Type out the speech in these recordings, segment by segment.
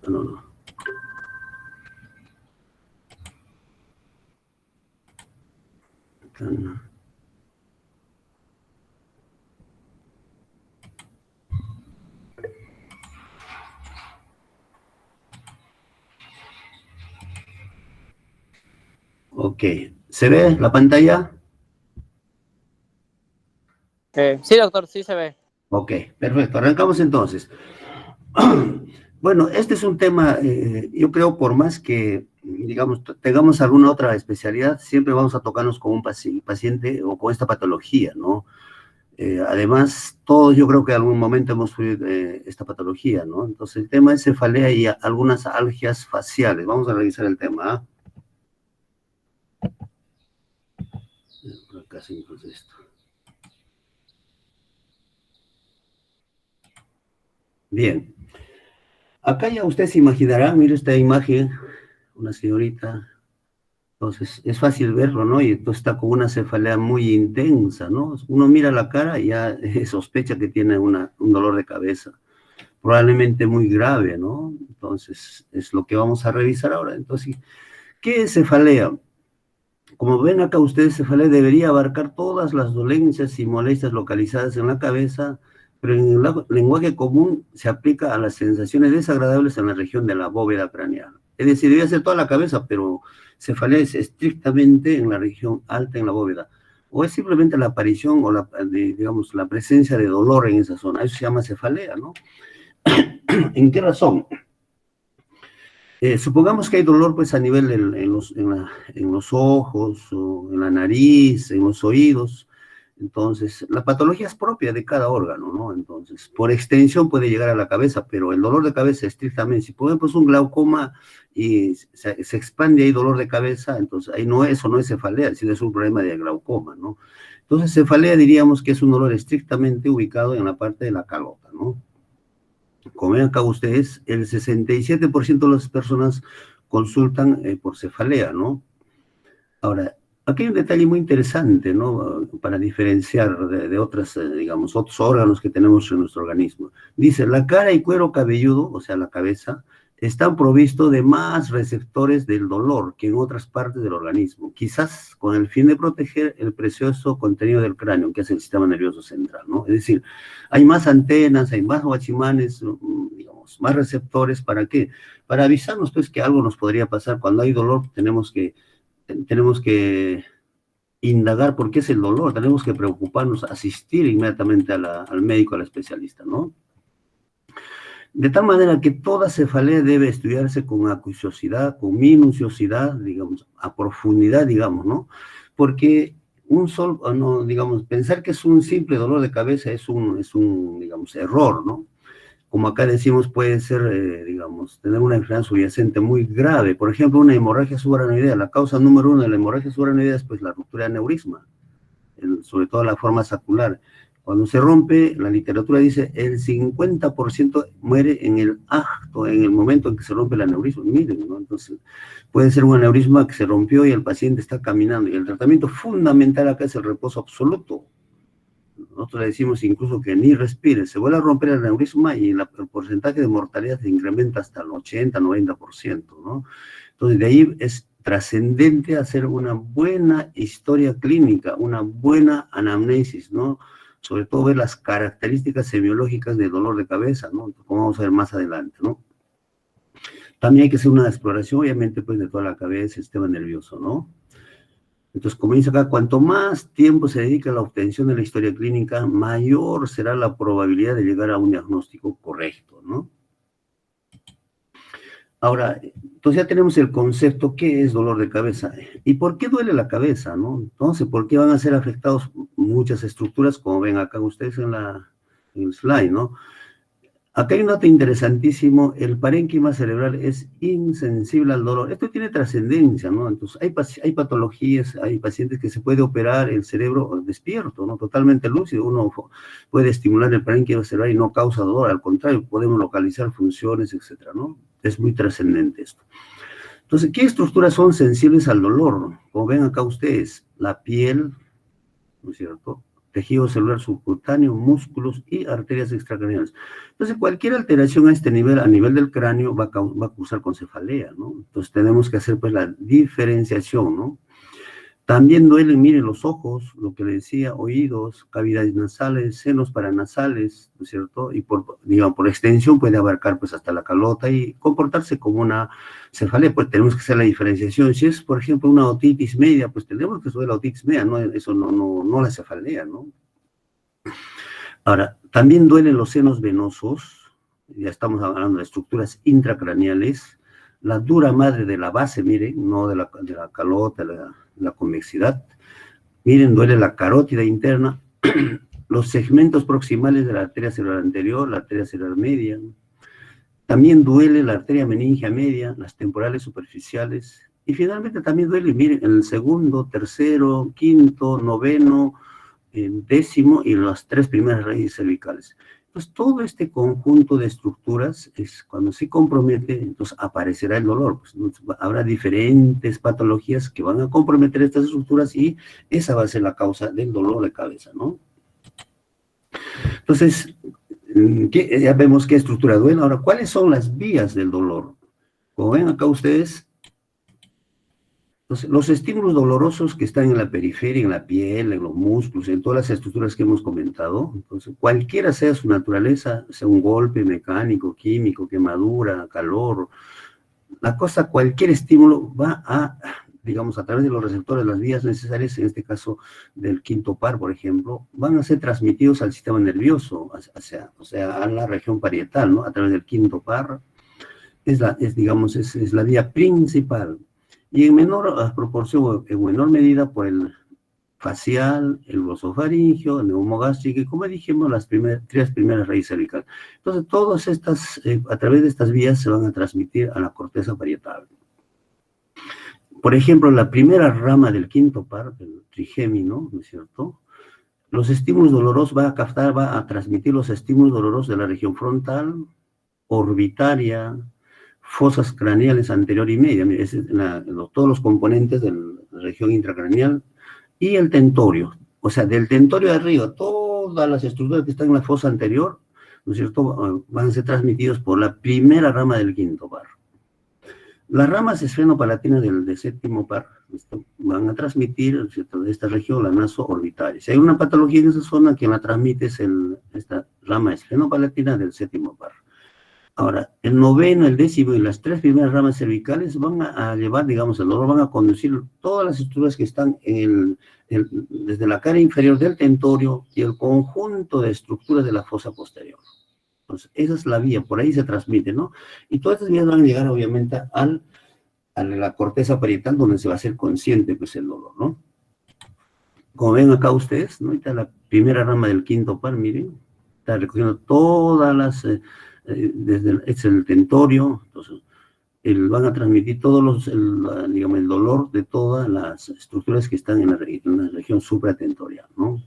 No, no. Ok, ¿se ve la pantalla? Sí, doctor, sí se ve. Ok, perfecto, arrancamos entonces. Bueno, este es un tema, yo creo, por más que, digamos, tengamos alguna otra especialidad, siempre vamos a tocarnos con un paciente o con esta patología, ¿no? Además, todos yo creo que en algún momento hemos sufrido esta patología, ¿no? Entonces, el tema es cefalea y algunas algias faciales. Vamos a revisar el tema, ¿ah? Por acá hacemos esto. Bien. Acá ya usted se imaginará, mire esta imagen, una señorita. Entonces, es fácil verlo, ¿no? Y entonces está con una cefalea muy intensa, ¿no? Uno mira la cara y ya sospecha que tiene un dolor de cabeza, probablemente muy grave, ¿no? Entonces, es lo que vamos a revisar ahora. Entonces, ¿qué es cefalea? Como ven acá ustedes, cefalea debería abarcar todas las dolencias y molestias localizadas en la cabeza, pero en el lenguaje común se aplica a las sensaciones desagradables en la región de la bóveda craneal. Es decir, debe ser toda la cabeza, pero cefalea es estrictamente en la región alta, en la bóveda. O es simplemente la aparición o digamos, la presencia de dolor en esa zona. Eso se llama cefalea, ¿no? ¿En qué razón? Supongamos que hay dolor pues a nivel en los ojos, o en la nariz, en los oídos. Entonces, la patología es propia de cada órgano, ¿no? Entonces, por extensión puede llegar a la cabeza, pero el dolor de cabeza estrictamente, si por ejemplo es un glaucoma y se expande ahí dolor de cabeza, entonces ahí no, eso no es cefalea, sino es un problema de glaucoma, ¿no? Entonces, cefalea diríamos que es un dolor estrictamente ubicado en la parte de la calota, ¿no? Como ven acá ustedes, el 67% de las personas consultan por cefalea, ¿no? Ahora, aquí hay un detalle muy interesante, ¿no? Para diferenciar de otras, digamos, otros órganos que tenemos en nuestro organismo. Dice, la cara y cuero cabelludo, o sea, la cabeza, están provistos de más receptores del dolor que en otras partes del organismo, quizás con el fin de proteger el precioso contenido del cráneo, que es el sistema nervioso central, ¿no? Es decir, hay más antenas, hay más guachimanes, digamos, más receptores, ¿para qué? Para avisarnos, pues, que algo nos podría pasar. Cuando hay dolor, tenemos que indagar por qué es el dolor, tenemos que preocuparnos, asistir inmediatamente al médico, al especialista, ¿no? De tal manera que toda cefalea debe estudiarse con acuciosidad, con minuciosidad, digamos, a profundidad, digamos, ¿no? Porque no, digamos, pensar que es un simple dolor de cabeza es un digamos, error, ¿no? Como acá decimos, puede ser, digamos, tener una enfermedad subyacente muy grave. Por ejemplo, una hemorragia subaracnoidea. La causa número uno de la hemorragia subaracnoidea es pues la ruptura de aneurisma, sobre todo la forma saccular. Cuando se rompe, la literatura dice, el 50% muere en el acto, en el momento en que se rompe el aneurisma. Miren, ¿no? Entonces, puede ser un aneurisma que se rompió y el paciente está caminando. Y el tratamiento fundamental acá es el reposo absoluto. Nosotros le decimos incluso que ni respire, se vuelve a romper el aneurisma y el porcentaje de mortalidad se incrementa hasta el 80-90%, ¿no? Entonces, de ahí es trascendente hacer una buena historia clínica, una buena anamnesis, ¿no? Sobre todo ver las características semiológicas del dolor de cabeza, ¿no? Como vamos a ver más adelante, ¿no? También hay que hacer una exploración, obviamente, pues, de toda la cabeza, sistema nervioso, ¿no? Entonces, como dice acá, cuanto más tiempo se dedica a la obtención de la historia clínica, mayor será la probabilidad de llegar a un diagnóstico correcto, ¿no? Ahora, entonces ya tenemos el concepto, ¿qué es dolor de cabeza? ¿Y por qué duele la cabeza, no? Entonces, ¿por qué van a ser afectados muchas estructuras, como ven acá ustedes en el slide, ¿no? Acá hay un dato interesantísimo, el parénquima cerebral es insensible al dolor. Esto tiene trascendencia, ¿no? Entonces, hay patologías, hay pacientes que se puede operar el cerebro despierto, ¿no? Totalmente lúcido. Uno puede estimular el parénquima cerebral y no causa dolor, al contrario, podemos localizar funciones, etcétera, ¿no? Es muy trascendente esto. Entonces, ¿qué estructuras son sensibles al dolor? Como ven acá ustedes, la piel, ¿no es cierto? tejido celular subcutáneo, músculos y arterias extracraneales. Entonces, cualquier alteración a este nivel, a nivel del cráneo, va a causar con cefalea, ¿no? Entonces, tenemos que hacer, pues, la diferenciación, ¿no? También duelen, miren, los ojos, lo que le decía, oídos, cavidades nasales, senos paranasales, ¿no es cierto? Y digamos, por extensión puede abarcar pues hasta la calota y comportarse como una cefalea, pues tenemos que hacer la diferenciación. Si es, por ejemplo, una otitis media, pues tenemos que estudiar la otitis media, ¿no? Eso no la cefalea, ¿no? Ahora, también duelen los senos venosos, ya estamos hablando de estructuras intracraneales, la dura madre de la base, miren, no de la calota, la convexidad. Miren, duele la carótida interna, los segmentos proximales de la arteria celular anterior, la arteria celular media. También duele la arteria meningia media, las temporales superficiales. Y finalmente también duele, miren, en el segundo, tercero, quinto, noveno, décimo y las 3 primeras raíces cervicales. Entonces, todo este conjunto de estructuras, es cuando se compromete, entonces aparecerá el dolor. Pues, habrá diferentes patologías que van a comprometer estas estructuras y esa va a ser la causa del dolor de cabeza, ¿no? Entonces, ya vemos qué estructura duele. Ahora, ¿cuáles son las vías del dolor? Como ven acá ustedes, entonces, los estímulos dolorosos que están en la periferia, en la piel, en los músculos, en todas las estructuras que hemos comentado, entonces, cualquiera sea su naturaleza, sea un golpe mecánico, químico, quemadura, calor, la cosa, cualquier estímulo va a, digamos, a través de los receptores, las vías necesarias, en este caso del quinto par, por ejemplo, van a ser transmitidos al sistema nervioso, o sea, a la región parietal, ¿no? A través del quinto par, es la vía principal. Y en menor proporción o en menor medida por el facial, el glosofaringeo, el neumogástrico y como dijimos, las 3 primeras raíces cervicales. Entonces, todas estas, a través de estas vías se van a transmitir a la corteza parietal. Por ejemplo, la primera rama del quinto par, el trigémino, ¿no es cierto? Los estímulos dolorosos va a transmitir los estímulos dolorosos de la región frontal, orbitaria, fosas craneales anterior y media, todos los componentes de la región intracraneal, y el tentorio, o sea, del tentorio de arriba, todas las estructuras que están en la fosa anterior, ¿no es cierto?, van a ser transmitidos por la primera rama del quinto par. Las ramas esfenopalatinas del séptimo par van a transmitir, ¿cierto?, de esta región la naso-orbitaria. Si hay una patología en esa zona, quien la transmite es esta rama esfenopalatina del séptimo par. Ahora, el noveno, el décimo y las 3 primeras ramas cervicales van a llevar, digamos, el dolor, van a conducir todas las estructuras que están desde la cara inferior del tentorio y el conjunto de estructuras de la fosa posterior. Entonces, esa es la vía, por ahí se transmite, ¿no? Y todas estas vías van a llegar, obviamente, a la corteza parietal, donde se va a hacer consciente, pues, el dolor, ¿no? Como ven acá ustedes, ¿no? Ahorita la primera rama del quinto par, miren, está recogiendo todas las... es el tentorio, entonces van a transmitir todos digamos, el dolor de todas las estructuras que están en la región supratentorial, ¿no?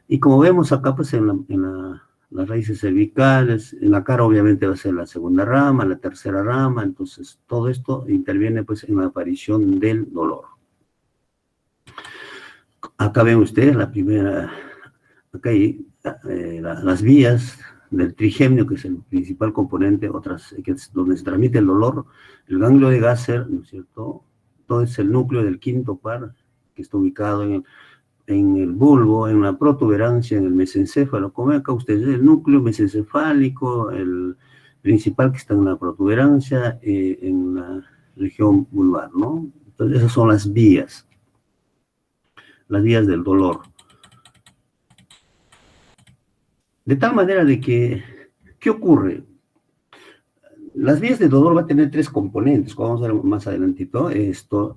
Y como vemos acá, pues las raíces cervicales, en la cara obviamente va a ser la segunda rama, la tercera rama, entonces todo esto interviene pues en la aparición del dolor. Acá ven ustedes la primera, acá hay las vías del trigémino, que es el principal componente, que es donde se transmite el dolor, el ganglio de Gasser, ¿no es cierto? Todo es el núcleo del quinto par, que está ubicado en el bulbo, en la protuberancia, en el mesencéfalo. Como acá ustedes, el núcleo mesencefálico, el principal que está en la protuberancia, en la región vulvar, ¿no? Entonces, esas son las vías del dolor. De tal manera de que, ¿qué ocurre? Las vías de dolor van a tener 3 componentes, como vamos a ver más adelantito.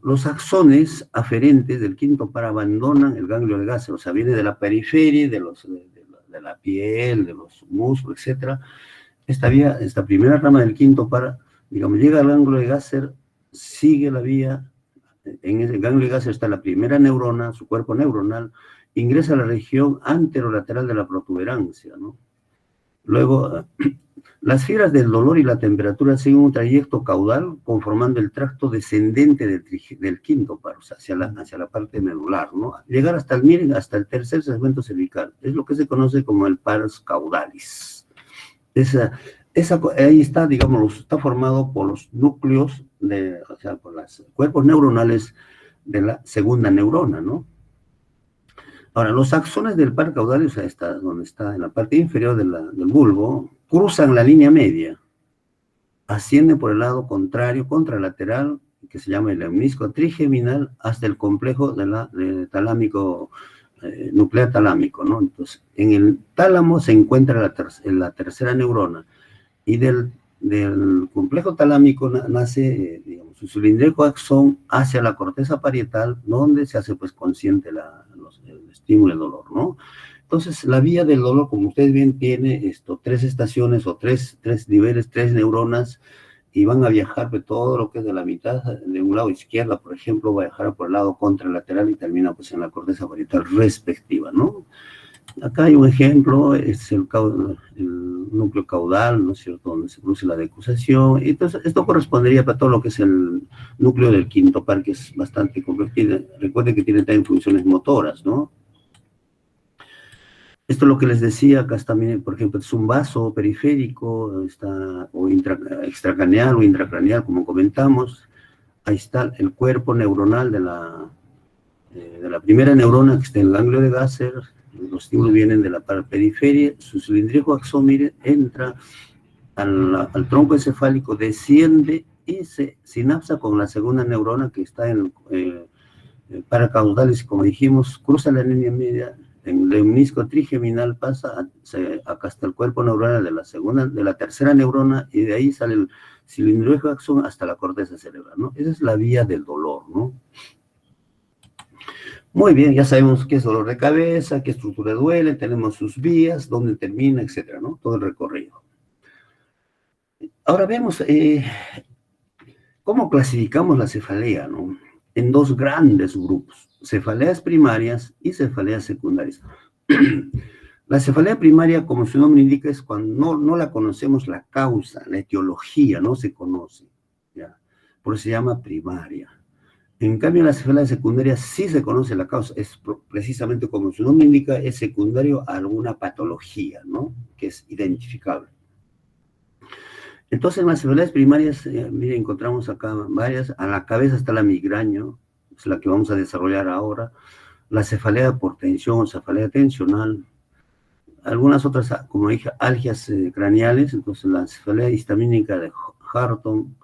Los axones aferentes del quinto par abandonan el ganglio de Gasser, o sea, viene de la periferia, de la piel, de los músculos, etc. Esta primera rama del quinto par, digamos, llega al ganglio de Gasser, sigue la vía, en el ganglio de Gasser está la primera neurona, su cuerpo neuronal, ingresa a la región anterolateral de la protuberancia, ¿no? Luego Las fibras del dolor y la temperatura siguen un trayecto caudal conformando el tracto descendente del quinto par, o sea, hacia la parte medular, ¿no? Llegar hasta miren, hasta el tercer segmento cervical. Es lo que se conoce como el pars caudalis. Ahí está, digamos, está formado por los núcleos, o sea, por los cuerpos neuronales de la segunda neurona, ¿no? Ahora, los axones del par caudal, o sea, donde está en la parte inferior del bulbo, cruzan la línea media, ascienden por el lado contrario, contralateral, que se llama el lemnisco trigeminal, hasta el complejo talámico, nuclear talámico, ¿no? Entonces, en el tálamo se encuentra la tercera neurona, y del complejo talámico nace, digamos, su cilíndrico axón hacia la corteza parietal, donde se hace, pues, consciente el estímulo del dolor, ¿no? Entonces, la vía del dolor, como ustedes bien, tiene tres estaciones o tres niveles, tres neuronas, y van a viajar de todo lo que es de la mitad, de un lado izquierda, por ejemplo, va a viajar por el lado contralateral y termina, pues, en la corteza parietal respectiva, ¿no? Acá hay un ejemplo, es el núcleo caudal, ¿no es cierto?, donde se produce la decusación. Entonces, esto correspondería para todo lo que es el núcleo del quinto par, que es bastante complejo. Recuerden que tiene también funciones motoras, ¿no? Esto es lo que les decía, acá está, miren, por ejemplo, es un vaso periférico, o extracraneal o intracraneal, como comentamos. Ahí está el cuerpo neuronal de la primera neurona, que está en el ganglio de Gasser. Los estímulos vienen de la periferia, su cilíndrico axón, miren, entra al tronco encefálico, desciende y se sinapsa con la segunda neurona que está en paracaudalis, como dijimos, cruza la línea media, en el lemnisco trigeminal pasa acá hasta el cuerpo neuronal de la tercera neurona, y de ahí sale el cilíndrico axón hasta la corteza cerebral, ¿no? Esa es la vía del dolor, ¿no? Muy bien, ya sabemos qué es dolor de cabeza, qué estructura duele, tenemos sus vías, dónde termina, etcétera, ¿no? Todo el recorrido. Ahora vemos cómo clasificamos la cefalea, ¿no? En dos grandes grupos, cefaleas primarias y cefaleas secundarias. La cefalea primaria, como su nombre indica, es cuando no la conocemos la causa, la etiología, no se conoce, ¿ya? Por eso se llama primaria. En cambio, la cefalea secundaria sí se conoce la causa, es precisamente como su nombre indica, es secundario a alguna patología, ¿no? Que es identificable. Entonces, en las cefaleas primarias, miren, encontramos acá varias. A la cabeza está la migraña, es la que vamos a desarrollar ahora. La cefalea por tensión o cefalea tensional. Algunas otras, como dije, algias craneales. Entonces, la cefalea histamínica de Harton.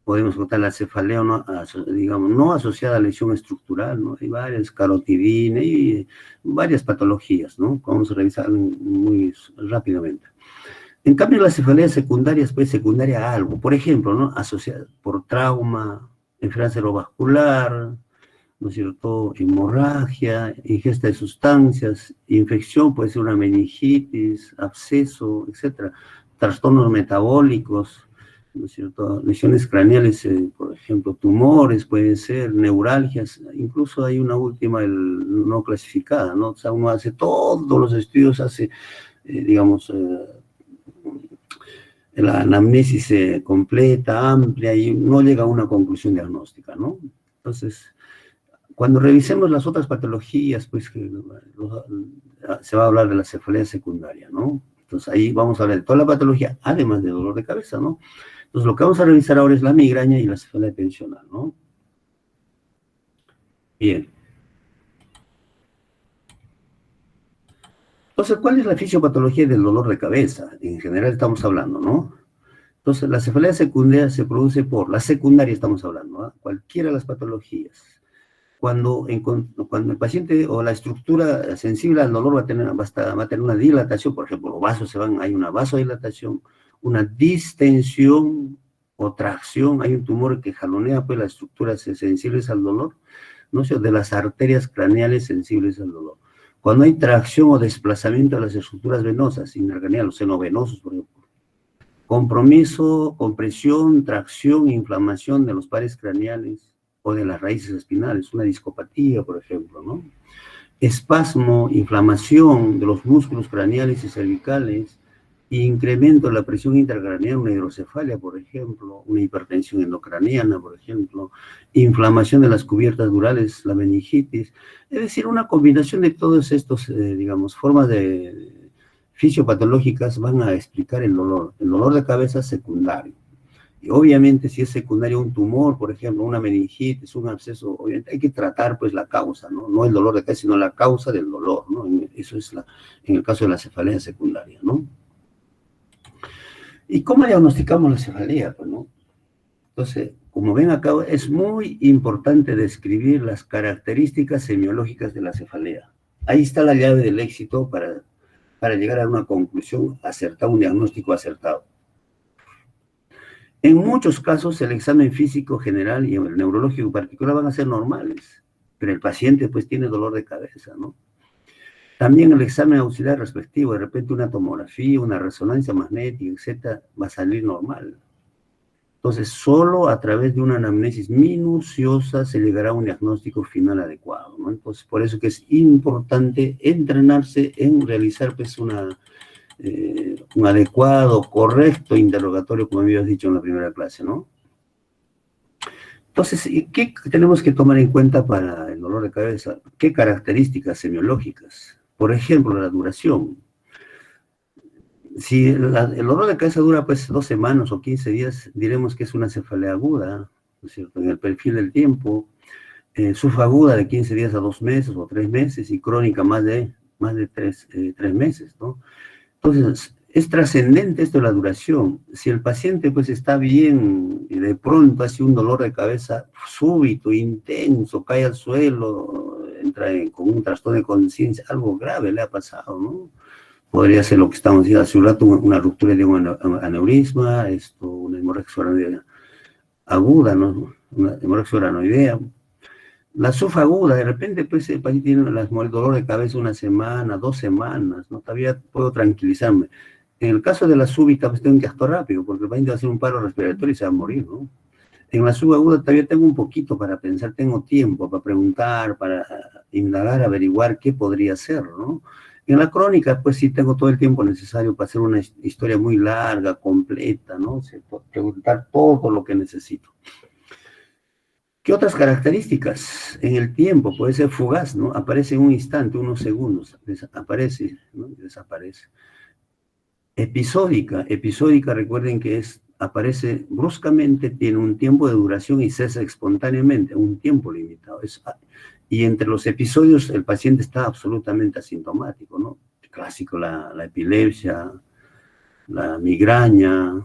Podemos contar la cefalea, ¿no? Digamos, no asociada a lesión estructural, ¿no? Hay varias, carotidina y varias patologías, ¿no? Vamos a revisar muy rápidamente. En cambio, las cefaleas secundarias, pues secundaria a algo, por ejemplo, ¿no? Asociada por trauma, enfermedad cerebrovascular, ¿no es cierto?, hemorragia, ingesta de sustancias, infección, puede ser una meningitis, absceso, etcétera, trastornos metabólicos, ¿no es cierto?, lesiones craneales, por ejemplo, tumores, pueden ser, neuralgias, incluso hay una última, no clasificada, ¿no? O sea, uno hace todos los estudios, hace, digamos, la anamnesis completa, amplia, y no llega a una conclusión diagnóstica, ¿no? Entonces, cuando revisemos las otras patologías, pues se va a hablar de la cefalea secundaria, ¿no? Entonces, ahí vamos a hablar de toda la patología, además de dolor de cabeza, ¿no? Entonces, lo que vamos a revisar ahora es la migraña y la cefalea tensional, ¿no? Bien. Entonces, ¿cuál es la fisiopatología del dolor de cabeza? En general estamos hablando, ¿no? Entonces, la cefalea secundaria se produce por, la secundaria estamos hablando, ¿no? Cualquiera de las patologías. Cuando el paciente o la estructura sensible al dolor va a tener una dilatación, por ejemplo, los vasos hay una vasodilatación, una distensión o tracción, hay un tumor que jalonea pues las estructuras sensibles al dolor, ¿no? De las arterias craneales sensibles al dolor. Cuando hay tracción o desplazamiento de las estructuras venosas, intracraneales, los senovenosos, por ejemplo. Compromiso, compresión, tracción, inflamación de los pares craneales o de las raíces espinales, una discopatía, por ejemplo, ¿no? Espasmo, inflamación de los músculos craneales y cervicales, incremento de la presión intracraneal, una hidrocefalia, por ejemplo, una hipertensión endocraniana, por ejemplo, inflamación de las cubiertas durales, la meningitis, es decir, una combinación de todos estos, digamos, formas de fisiopatológicas van a explicar el dolor de cabeza secundario. Y obviamente si es secundario un tumor, por ejemplo, una meningitis, un absceso, obviamente hay que tratar pues la causa, ¿no? No el dolor de cabeza, sino la causa del dolor, ¿no? Eso es en el caso de la cefalea secundaria, ¿no? ¿Y cómo diagnosticamos la cefalea? Pues, ¿no? Entonces, como ven acá, es muy importante describir las características semiológicas de la cefalea. Ahí está la llave del éxito para llegar a una conclusión acertada, un diagnóstico acertado. En muchos casos, el examen físico general y el neurológico particular van a ser normales, pero el paciente pues tiene dolor de cabeza, ¿no? También el examen auxiliar respectivo, de repente una tomografía, una resonancia magnética, etcétera, va a salir normal. Entonces, solo a través de una anamnesis minuciosa se llegará a un diagnóstico final adecuado, ¿no? Entonces, por eso que es importante entrenarse en realizar pues un adecuado, correcto interrogatorio, como habías dicho en la primera clase, ¿no? Entonces, ¿qué tenemos que tomar en cuenta para el dolor de cabeza? ¿Qué características semiológicas? Por ejemplo, la duración. Si el dolor de cabeza dura pues 2 semanas o 15 días, diremos que es una cefalea aguda, ¿no es cierto? En el perfil del tiempo, subaguda de 15 días a 2 meses o 3 meses y crónica más de 3 meses, ¿no? Entonces, es trascendente esto de la duración. Si el paciente pues está bien y de pronto hace un dolor de cabeza súbito, intenso, cae al suelo, entra con un trastorno de conciencia, algo grave le ha pasado, ¿no? Podría ser lo que estamos diciendo hace un rato, una ruptura de un aneurisma, una hemorragia subaranoidea aguda, ¿no? Una hemorragia subaranoidea. La subaguda, de repente, pues el paciente tiene el dolor de cabeza 1 semana, 2 semanas, ¿no? Todavía puedo tranquilizarme. En el caso de la súbita, pues tengo que actuar rápido, porque el paciente va a hacer un paro respiratorio y se va a morir, ¿no? En la subaguda todavía tengo un poquito para pensar, tengo tiempo para preguntar, para indagar, averiguar qué podría ser, ¿no? En la crónica, pues sí tengo todo el tiempo necesario para hacer una historia muy larga, completa, ¿no? Preguntar todo lo que necesito. ¿Qué otras características? En el tiempo, puede ser fugaz, ¿no? Aparece en un instante, unos segundos, aparece, ¿no? Desaparece. Episódica, recuerden que aparece bruscamente, tiene un tiempo de duración y cesa espontáneamente, un tiempo limitado. Y entre los episodios el paciente está absolutamente asintomático, ¿no? Clásico, la epilepsia, la migraña,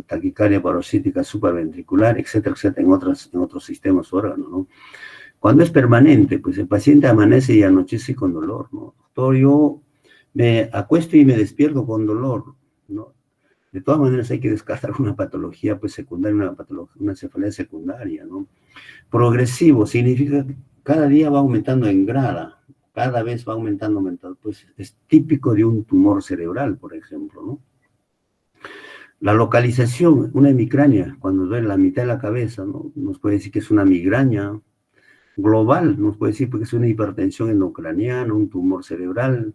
taquicardia paroxística supraventricular, etcétera, etcétera, en otros sistemas órganos, ¿no? Cuando es permanente, pues el paciente amanece y anochece con dolor, ¿no? Doctor, yo me acuesto y me despierto con dolor, ¿no? De todas maneras hay que descartar una patología pues secundaria, una cefalea secundaria, ¿no? Progresivo significa que cada día va aumentando en grada, cada vez va aumentando, pues es típico de un tumor cerebral, por ejemplo, ¿no? La localización, una hemicrania, cuando duele la mitad de la cabeza, ¿no? Nos puede decir que es una migraña global, nos puede decir que es una hipertensión endocraniana, un tumor cerebral.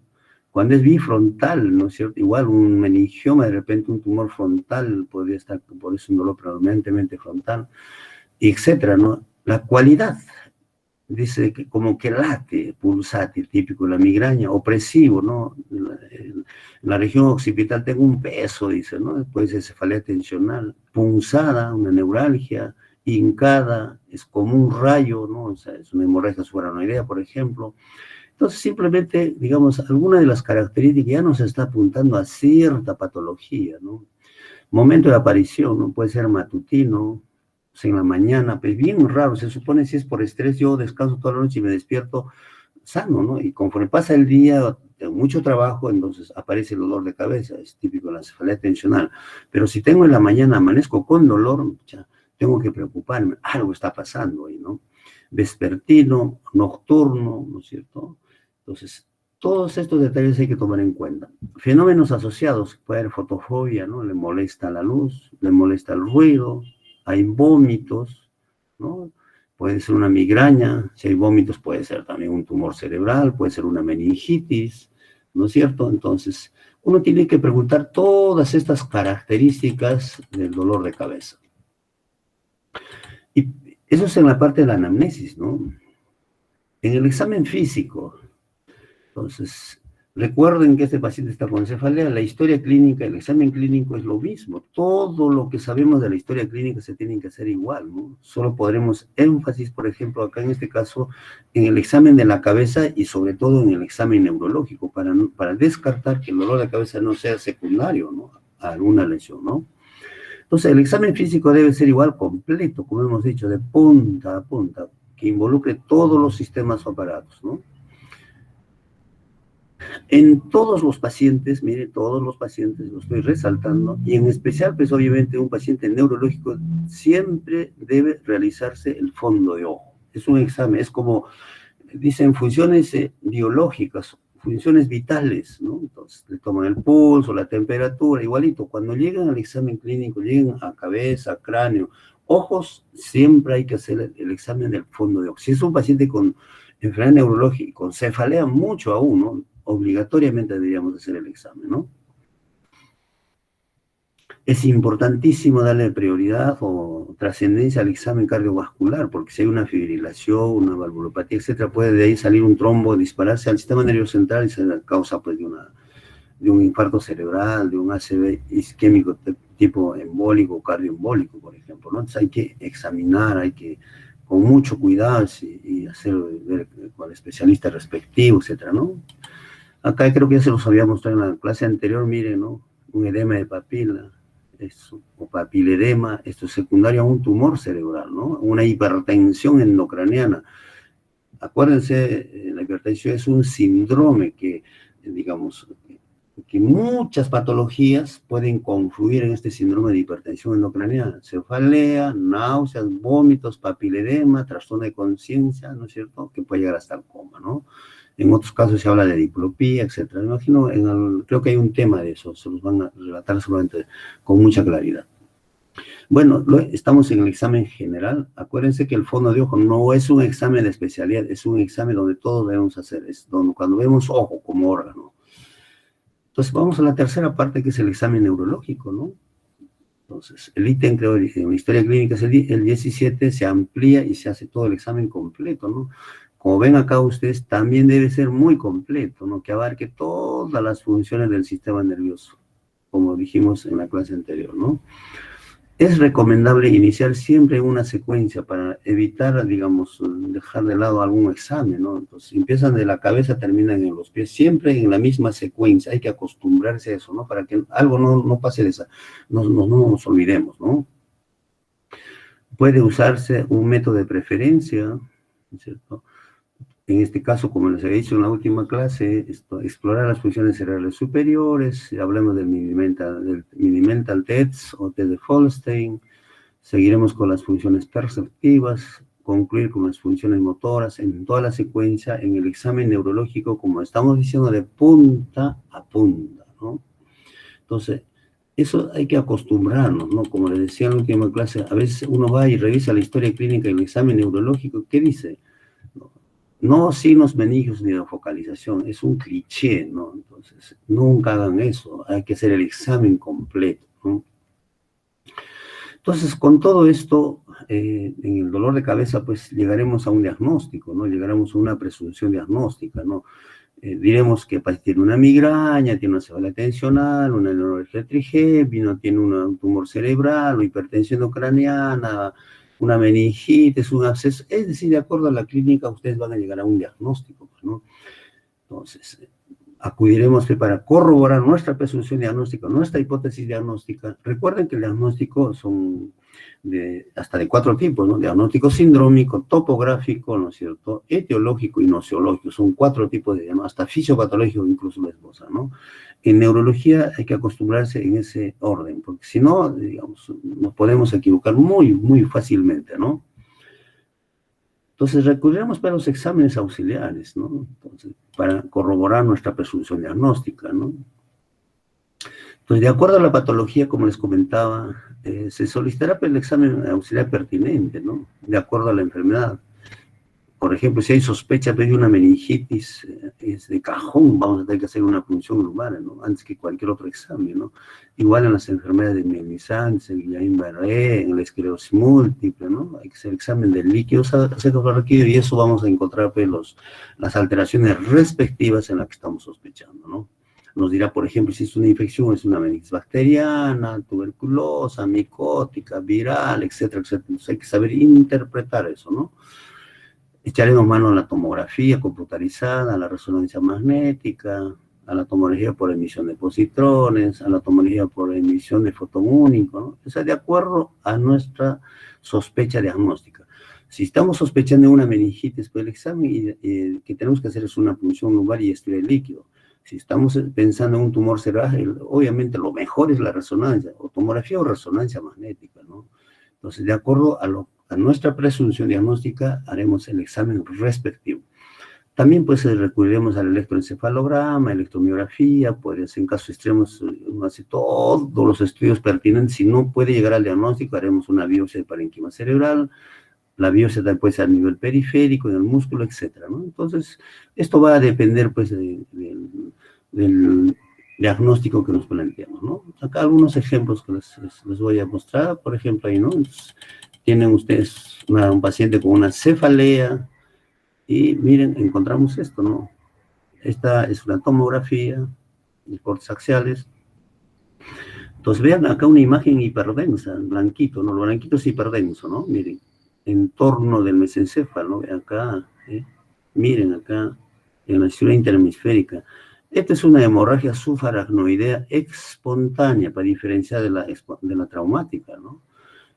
Cuando es bifrontal, ¿no es cierto? Igual un meningioma, de repente un tumor frontal, podría estar, por eso un dolor predominantemente frontal, etcétera, ¿no? La cualidad, dice que como que late, pulsátil, típico de la migraña, opresivo, ¿no? En la región occipital tengo un peso, dice, ¿no? Puede ser cefalea tensional, punzada, una neuralgia, hincada, es como un rayo, ¿no? O sea, es una hemorragia subaranoidea, por ejemplo. Entonces, simplemente, digamos, alguna de las características ya nos está apuntando a cierta patología, ¿no? Momento de aparición, ¿no? Puede ser matutino, en la mañana, pues bien raro, se supone si es por estrés, yo descanso toda la noche y me despierto sano, ¿no? Y conforme pasa el día, tengo mucho trabajo, entonces aparece el dolor de cabeza, es típico de la cefalea tensional. Pero si tengo en la mañana, amanezco con dolor, ya, tengo que preocuparme, algo está pasando ahí, ¿no? Vespertino, nocturno, ¿no es cierto? Entonces, todos estos detalles hay que tomar en cuenta. Fenómenos asociados, puede haber fotofobia, ¿no? Le molesta la luz, le molesta el ruido, hay vómitos, ¿no? Puede ser una migraña, si hay vómitos puede ser también un tumor cerebral, puede ser una meningitis, ¿no es cierto? Entonces, uno tiene que preguntar todas estas características del dolor de cabeza. Y eso es en la parte de la anamnesis, ¿no? En el examen físico, entonces, recuerden que este paciente está con cefalea, la historia clínica, el examen clínico es lo mismo. Todo lo que sabemos de la historia clínica se tiene que hacer igual, ¿no? Solo podremos énfasis, por ejemplo, acá en este caso, en el examen de la cabeza y sobre todo en el examen neurológico, para descartar que el dolor de cabeza no sea secundario, ¿no? A alguna lesión, ¿no? Entonces, el examen físico debe ser igual, completo, como hemos dicho, de punta a punta, que involucre todos los sistemas o aparatos, ¿no? En todos los pacientes, mire, todos los pacientes, lo estoy resaltando, y en especial, pues obviamente un paciente neurológico siempre debe realizarse el fondo de ojo. Es un examen, es como, dicen, funciones biológicas, funciones vitales, ¿no? Entonces, le toman el pulso, la temperatura, igualito. Cuando llegan al examen clínico, llegan a cabeza, cráneo, ojos, siempre hay que hacer el examen del fondo de ojo. Si es un paciente con enfermedad neurológica, con cefalea mucho aún, ¿no? Obligatoriamente deberíamos hacer el examen, ¿no? Es importantísimo darle prioridad o trascendencia al examen cardiovascular, porque si hay una fibrilación, una valvulopatía, etcétera, puede de ahí salir un trombo, dispararse al sistema nervioso central y ser causa, pues, de un infarto cerebral, de un ACV isquémico tipo embólico, cardioembólico, por ejemplo, ¿no? Entonces hay que examinar, hay que, con mucho cuidado y hacer ver con el especialista respectivo, etcétera, ¿no? Acá creo que ya se los había mostrado en la clase anterior, miren, ¿no? Un edema de papila, o papiledema, esto es secundario a un tumor cerebral, ¿no? Una hipertensión endocraniana. Acuérdense, la hipertensión es un síndrome que, digamos, que muchas patologías pueden confluir en este síndrome de hipertensión endocraniana. Cefalea, náuseas, vómitos, papiledema, trastorno de conciencia, ¿no es cierto? Que puede llegar hasta el coma, ¿no? En otros casos se habla de diplopía, etcétera. Me imagino, creo que hay un tema de eso, se los van a relatar seguramente con mucha claridad. Bueno, estamos en el examen general. Acuérdense que el fondo de ojo no es un examen de especialidad, es un examen donde todos debemos hacer, es donde, cuando vemos ojo como órgano. Entonces vamos a la tercera parte, que es el examen neurológico, ¿no? Entonces, el ítem, creo, en la historia clínica es el 17, se amplía y se hace todo el examen completo, ¿no? Como ven acá ustedes, también debe ser muy completo, ¿no? Que abarque todas las funciones del sistema nervioso, como dijimos en la clase anterior, ¿no? Es recomendable iniciar siempre una secuencia para evitar, digamos, dejar de lado algún examen, ¿no? Entonces, empiezan de la cabeza, terminan en los pies, siempre en la misma secuencia. Hay que acostumbrarse a eso, ¿no? Para que algo no pase de esa, no nos olvidemos, ¿no? Puede usarse un método de preferencia, ¿no es cierto? En este caso, como les había dicho en la última clase, explorar las funciones cerebrales superiores, hablamos del mini-mental TEDS o test de Folstein, seguiremos con las funciones perceptivas, concluir con las funciones motoras, en toda la secuencia, en el examen neurológico, como estamos diciendo, de punta a punta, ¿no? Entonces, eso hay que acostumbrarnos, ¿no? Como les decía en la última clase, a veces uno va y revisa la historia clínica del examen neurológico, ¿qué dice? No signos meningios ni de focalización, es un cliché, ¿no? Entonces, nunca hagan eso, hay que hacer el examen completo, ¿no? Entonces, con todo esto, en el dolor de cabeza, pues llegaremos a un diagnóstico, ¿no? Llegaremos a una presunción diagnóstica, ¿no? Diremos que tiene una migraña, tiene una cefalea tensional, una neuralgia trigémino, tiene un tumor cerebral, o hipertensión endocraniana, una meningitis, un absceso, es decir, de acuerdo a la clínica, ustedes van a llegar a un diagnóstico, ¿no? Entonces, acudiremos para corroborar nuestra presunción diagnóstica, nuestra hipótesis diagnóstica. Recuerden que el diagnóstico son hasta de 4 tipos, ¿no? Diagnóstico sindrómico, topográfico, ¿no es cierto?, etiológico y nociológico. Son 4 tipos de diagnóstico, hasta fisiopatológico incluso la esposa, ¿no? En neurología hay que acostumbrarse en ese orden, porque si no, digamos, nos podemos equivocar muy fácilmente, ¿no? Entonces recurriremos para los exámenes auxiliares, ¿no? Entonces, para corroborar nuestra presunción diagnóstica, ¿no? Entonces, de acuerdo a la patología, como les comentaba, se solicitará el examen auxiliar pertinente, ¿no? De acuerdo a la enfermedad. Por ejemplo, si hay sospecha de una meningitis es de cajón, vamos a tener que hacer una punción lumbar, ¿no? Antes que cualquier otro examen, ¿no? Igual en las enfermedades mielizantes, el Guillain-Barré, en la esclerosis múltiple, ¿no? Hay que hacer examen del líquido cefalorraquídeo y eso vamos a encontrar pues, las alteraciones respectivas en las que estamos sospechando, ¿no? Nos dirá, por ejemplo, si es una infección, es una meningitis bacteriana, tuberculosa, micótica, viral, etcétera, etcétera. Entonces hay que saber interpretar eso, ¿no? Echaremos mano a la tomografía computarizada, a la resonancia magnética, a la tomografía por emisión de positrones, a la tomografía por emisión de fotón único, ¿no? O sea, de acuerdo a nuestra sospecha diagnóstica. Si estamos sospechando de una meningitis, pues el examen que tenemos que hacer es una punción lumbar y estudiar el líquido. Si estamos pensando en un tumor cerebral, obviamente lo mejor es la resonancia, o tomografía o resonancia magnética, ¿no? Entonces, de acuerdo a nuestra presunción diagnóstica, haremos el examen respectivo. También, pues, recurriremos al electroencefalograma, electromiografía, pues, en casos extremos, uno hace todos los estudios pertinentes. Si no puede llegar al diagnóstico, haremos una biopsia de parénquima cerebral. La biopsia también puede ser a nivel periférico, en el músculo, etcétera, ¿no? Entonces, esto va a depender, pues, del diagnóstico que nos planteamos, ¿no? Acá algunos ejemplos que les voy a mostrar, por ejemplo, ahí, ¿no? Entonces, tienen ustedes un paciente con una cefalea y miren, encontramos esto, ¿no? Esta es una tomografía de cortes axiales. Entonces, vean acá una imagen hiperdensa, blanquito, ¿no? Lo blanquito es hiperdenso, ¿no? Miren, en torno del mesencéfalo, ¿no? Acá, miren acá, en la estructura interhemisférica. Esta es una hemorragia subaracnoidea espontánea, para diferenciar de la traumática, ¿no?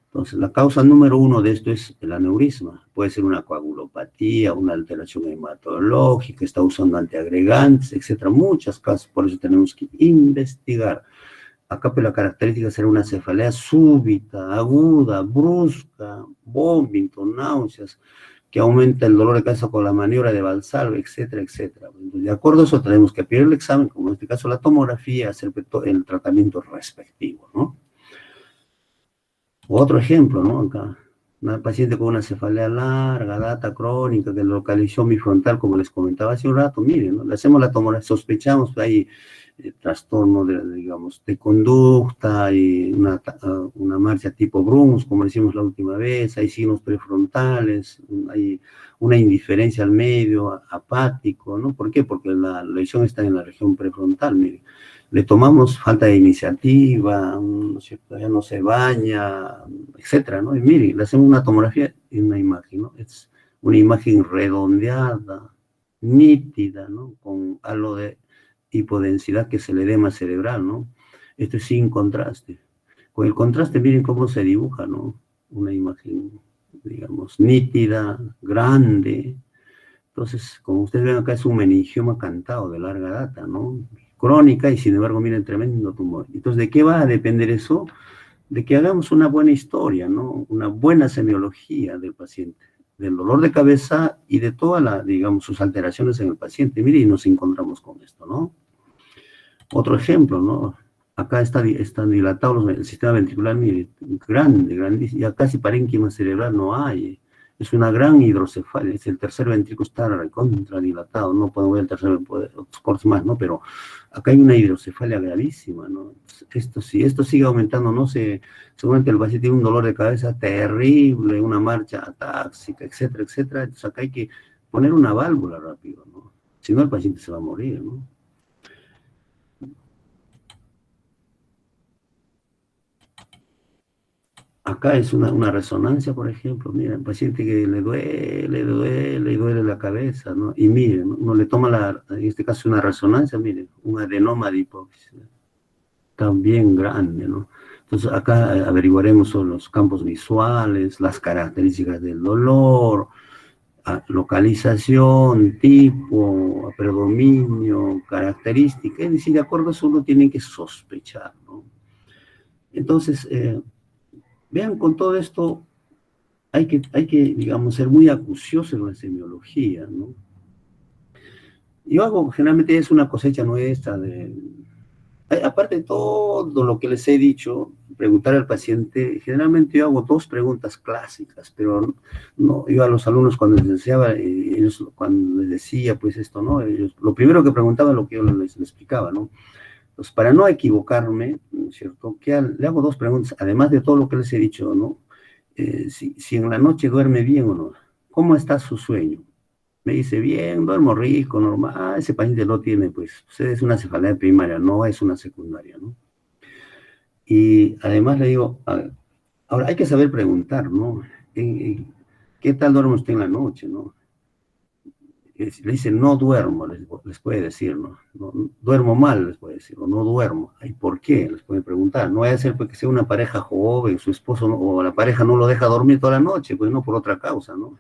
Entonces, la causa número 1 de esto es el aneurisma. Puede ser una coagulopatía, una alteración hematológica, está usando antiagregantes, etcétera. Muchas causas, por eso tenemos que investigar. Acá, pues, la característica será una cefalea súbita, aguda, brusca, vómito, náuseas, que aumenta el dolor de cabeza con la maniobra de Valsalva, etcétera, etcétera. Entonces, de acuerdo a eso, tenemos que pedir el examen, como en este caso la tomografía, hacer el tratamiento respectivo, ¿no? Otro ejemplo, ¿no? Acá, una paciente con una cefalea larga, data crónica, que localizó mi frontal, como les comentaba hace un rato, miren, ¿no? Le hacemos la tomografía, sospechamos que hay trastorno digamos, de conducta y una marcha tipo Bruns, como decimos la última vez, hay signos prefrontales, hay una indiferencia al medio, apático, ¿no? ¿Por qué? Porque la lesión está en la región prefrontal, miren. Le tomamos falta de iniciativa, ¿no es cierto? Ya no se baña, etcétera, ¿no? Y mire, le hacemos una tomografía y una imagen, ¿no? Es una imagen redondeada, nítida, ¿no? Con algo de hipodensidad, que es el edema cerebral, ¿no? Esto es sin contraste. Con el contraste, miren cómo se dibuja, ¿no? Una imagen, digamos, nítida, grande. Entonces, como ustedes ven acá, es un meningioma cantado de larga data, ¿no? Crónica, y sin embargo, miren, tremendo tumor. Entonces, ¿de qué va a depender eso? De que hagamos una buena historia, ¿no? Una buena semiología del paciente, del dolor de cabeza y de todas digamos, sus alteraciones en el paciente. Mire, y nos encontramos con esto, ¿no? Otro ejemplo, ¿no? Acá están dilatados el sistema ventricular, mire, grande, grandísimo, ya casi parénquima cerebral no hay. Es una gran hidrocefalia, es el tercer ventrículo está contradilatado, no podemos ver el tercer, otros cortes más, ¿no? Pero acá hay una hidrocefalia gravísima, ¿no? Si esto sigue aumentando, no sé, seguramente el paciente tiene un dolor de cabeza terrible, una marcha atáxica, etcétera, etcétera. Entonces acá hay que poner una válvula rápido, ¿no? Si no, el paciente se va a morir, ¿no? Acá es una resonancia, por ejemplo, mira, el paciente que le duele la cabeza, ¿no? Y miren, uno le toma, en este caso, una resonancia, miren, un adenoma de hipófisis, también grande, ¿no? Entonces, acá averiguaremos sobre los campos visuales, las características del dolor, localización, tipo, predominio, característica, es decir, de acuerdo a eso uno tiene que sospechar, ¿no? Entonces, vean, con todo esto hay que, digamos, ser muy acucioso en la semiología, ¿no? Yo hago, generalmente es una cosecha nuestra Aparte de todo lo que les he dicho, preguntar al paciente, generalmente yo hago dos preguntas clásicas, pero no, yo a los alumnos cuando les enseñaba, ellos cuando les decía pues esto, ¿no? Ellos, lo primero que preguntaban lo que yo les explicaba, ¿no? Entonces, para no equivocarme, ¿no es cierto? Le hago dos preguntas, además de todo lo que les he dicho, ¿no? Si en la noche duerme bien o no, ¿cómo está su sueño? Me dice, bien, duermo rico, normal. Ah, ese paciente no tiene, pues, es una cefalea primaria, no es una secundaria, ¿no? Y además le digo, ahora hay que saber preguntar, ¿no? ¿Qué tal duerme usted en la noche, no? Le dice, no duermo, les puede decir, ¿no? No, duermo mal, les puede decir, o no duermo. ¿Y por qué? Les puede preguntar. No vaya a ser porque sea una pareja joven, su esposo o la pareja no lo deja dormir toda la noche, pues no por otra causa, ¿no?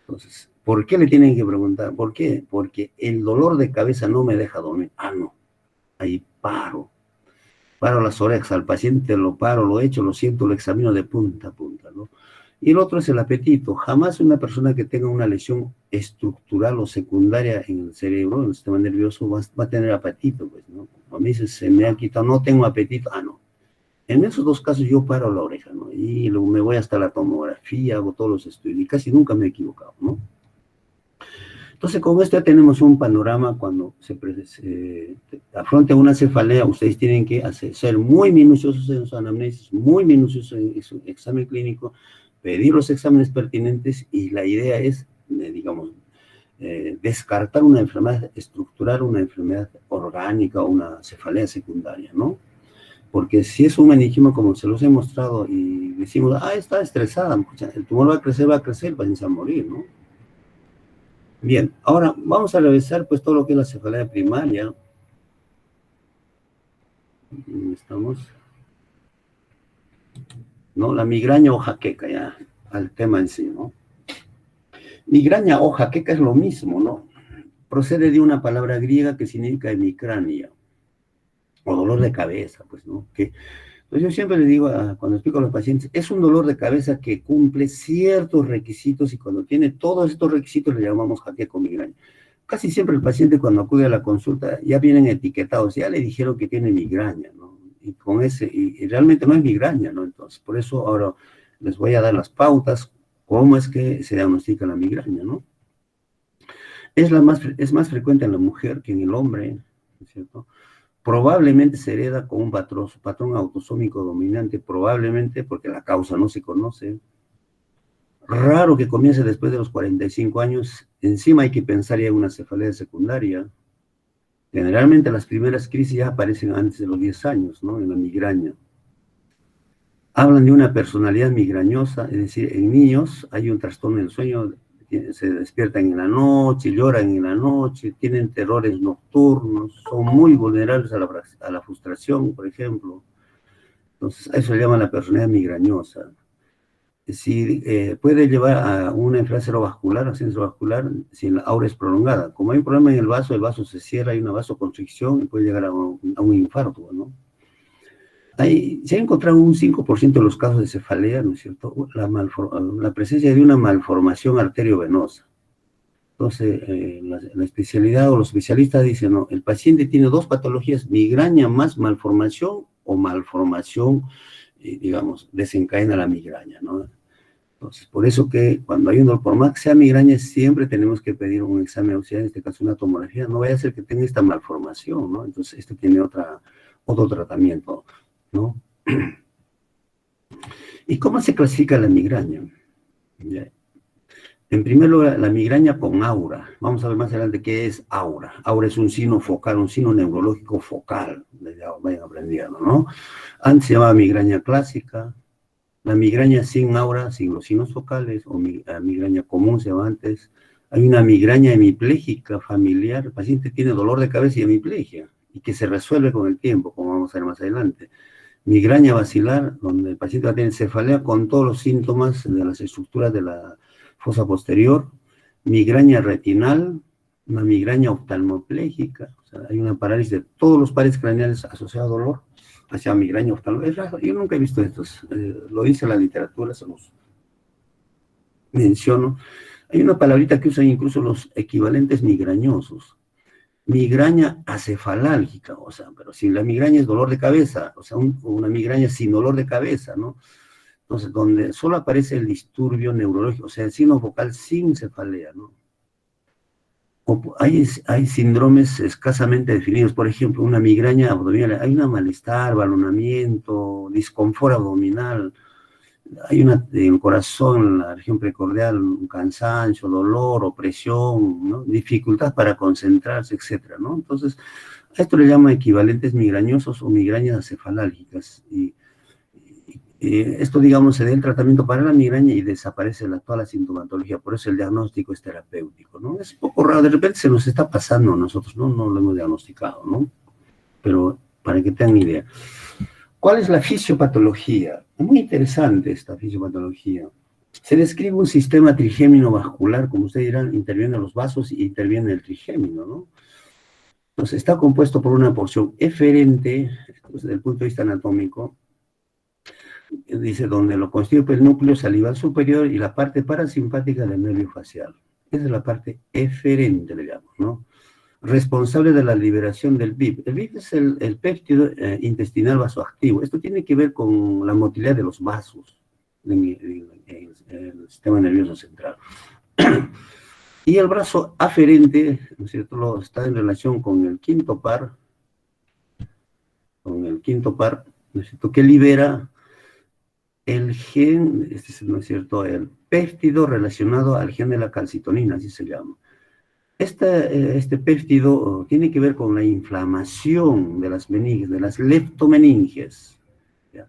Entonces, ¿por qué le tienen que preguntar? ¿Por qué? Porque el dolor de cabeza no me deja dormir. Ah, no, ahí paro las orejas al paciente, lo paro, lo echo, lo siento, lo examino de punta a punta, ¿no? Y el otro es el apetito. Jamás una persona que tenga una lesión estructural o secundaria en el cerebro, en el sistema nervioso, va a tener apetito, pues, ¿no? A mí se me ha quitado, no tengo apetito, ah, no. En esos dos casos yo paro la oreja, ¿no? Y luego me voy hasta la tomografía, hago todos los estudios, y casi nunca me he equivocado, ¿no? Entonces, con esto ya tenemos un panorama cuando se afronta una cefalea, ustedes tienen que ser muy minuciosos en su anamnesis, muy minuciosos en su examen clínico, pedir los exámenes pertinentes y la idea es, digamos, descartar una enfermedad estructural, una enfermedad orgánica o una cefalea secundaria, ¿no? Porque si es un meningioma como se los he mostrado y decimos, ah, está estresada, el tumor va a crecer, el paciente va a morir, ¿no? Bien, ahora vamos a revisar pues todo lo que es la cefalea primaria. Estamos, ¿no? La migraña o jaqueca, ya, al tema en sí, ¿no? Migraña o jaqueca es lo mismo, ¿no? Procede de una palabra griega que significa hemicrania, o dolor de cabeza, pues, ¿no? Pues yo siempre le digo, cuando explico a los pacientes, es un dolor de cabeza que cumple ciertos requisitos y cuando tiene todos estos requisitos le llamamos jaqueca o migraña. Casi siempre el paciente cuando acude a la consulta ya vienen etiquetados, ya le dijeron que tiene migraña, ¿no? Y con y realmente no es migraña, ¿no? Entonces, por eso ahora les voy a dar las pautas, cómo es que se diagnostica la migraña, ¿no? Es más frecuente en la mujer que en el hombre, ¿no es cierto? Probablemente se hereda con un patrón autosómico dominante, probablemente porque la causa no se conoce. Raro que comience después de los 45 años, encima hay que pensar ya en una cefalea secundaria. Generalmente las primeras crisis ya aparecen antes de los 10 años, ¿no? En la migraña. Hablan de una personalidad migrañosa, es decir, en niños hay un trastorno del sueño, se despiertan en la noche, lloran en la noche, tienen terrores nocturnos, son muy vulnerables a la frustración, por ejemplo. Entonces, a eso le llaman la personalidad migrañosa. Si puede llevar a una enfermedad cerebrovascular, accidente cerebrovascular, si la aura es prolongada. Como hay un problema en el vaso se cierra, hay una vasoconstricción y puede llegar a un infarto, ¿no? Se ha encontrado un 5% de los casos de cefalea, ¿no es cierto? La presencia de una malformación arteriovenosa. Entonces, la especialidad o los especialistas dicen, no, el paciente tiene dos patologías, migraña más malformación o malformación, digamos, desencadena la migraña, ¿no? Entonces, por eso que cuando hay un dolor, por más que sea migraña, siempre tenemos que pedir un examen auxiliar, en este caso una tomografía, no vaya a ser que tenga esta malformación, ¿no? Entonces, esto tiene otro tratamiento, ¿no? ¿Y cómo se clasifica la migraña? En primer lugar, la migraña con aura. Vamos a ver más adelante qué es aura. Aura es un signo focal, un signo neurológico focal. Vayan aprendiendo, ¿no? Antes se llamaba migraña clásica. La migraña sin aura, sin los signos focales, o migraña común se llama antes. Hay una migraña hemipléjica familiar. El paciente tiene dolor de cabeza y hemiplegia, y que se resuelve con el tiempo, como vamos a ver más adelante. Migraña basilar, donde el paciente va a tener cefalea con todos los síntomas de las estructuras de la fosa posterior. Migraña retinal, una migraña oftalmopléjica, o sea, hay una parálisis de todos los pares craneales asociados a dolor, hacia migraña oftalmopléjica. Yo nunca he visto estos, lo dice la literatura, se los menciono. Hay una palabrita que usan incluso los equivalentes migrañosos. migraña acefalálgica, o sea, pero si la migraña es dolor de cabeza, o sea, una migraña sin dolor de cabeza, ¿no? Entonces, donde solo aparece el disturbio neurológico, o sea, el signo vocal sin cefalea, ¿no? Hay síndromes escasamente definidos, por ejemplo, una migraña abdominal, hay un malestar, balonamiento, disconfort abdominal, hay en el corazón, en la región precordial, un cansancio, dolor, opresión, ¿no? Dificultad para concentrarse, etcétera, ¿no? Entonces, a esto le llaman equivalentes migrañosos o migrañas acefalálgicas. Esto, digamos, se da el tratamiento para la migraña y desaparece toda la sintomatología, por eso el diagnóstico es terapéutico, ¿no? Es un poco raro, de repente se nos está pasando a nosotros, ¿no? No lo hemos diagnosticado, ¿no? Pero para que tengan idea. ¿Cuál es la fisiopatología? Es muy interesante esta fisiopatología. Se describe un sistema trigémino vascular, como ustedes dirán, intervienen los vasos y interviene el trigémino, ¿no? Entonces, está compuesto por una porción eferente, desde el punto de vista anatómico, dice, donde lo constituye el núcleo salival superior y la parte parasimpática del nervio facial. Esa es la parte eferente, digamos, ¿no? Responsable de la liberación del BIP. El BIP es el péptido intestinal vasoactivo. Esto tiene que ver con la motilidad de los vasos en el sistema nervioso central. Y el brazo aferente, ¿no es cierto?, está en relación con el quinto par, ¿no es cierto?, que libera el gen, ¿no es cierto?, el péptido relacionado al gen de la calcitonina, así se llama. Este péptido tiene que ver con la inflamación de las meninges, de las leptomeninges. ¿Ya?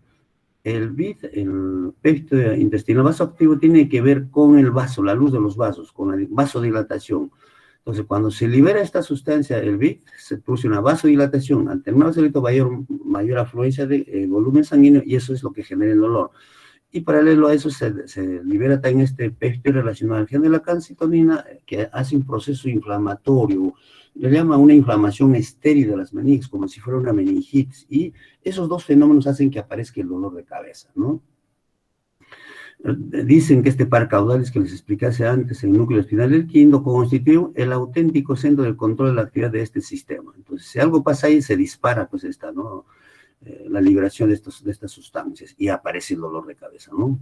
El BIP, el péptido intestinal vasoactivo, tiene que ver con el vaso, la luz de los vasos, con la vasodilatación. Entonces, cuando se libera esta sustancia, el BIP, se produce una vasodilatación. Al tener una vasodilatación, mayor afluencia de volumen sanguíneo, y eso es lo que genera el dolor. Y paralelo a eso se libera también este péptido relacionado al gen de la calcitonina, que hace un proceso inflamatorio, le llama una inflamación estéril de las meninges, como si fuera una meningitis, y esos dos fenómenos hacen que aparezca el dolor de cabeza, ¿no? Dicen que este par caudales que les explicase antes, el núcleo espinal del quinto, constituye el auténtico centro del control de la actividad de este sistema. Entonces, si algo pasa ahí, se dispara, pues esta, ¿no?, la liberación de estas sustancias, y aparece el dolor de cabeza, ¿no?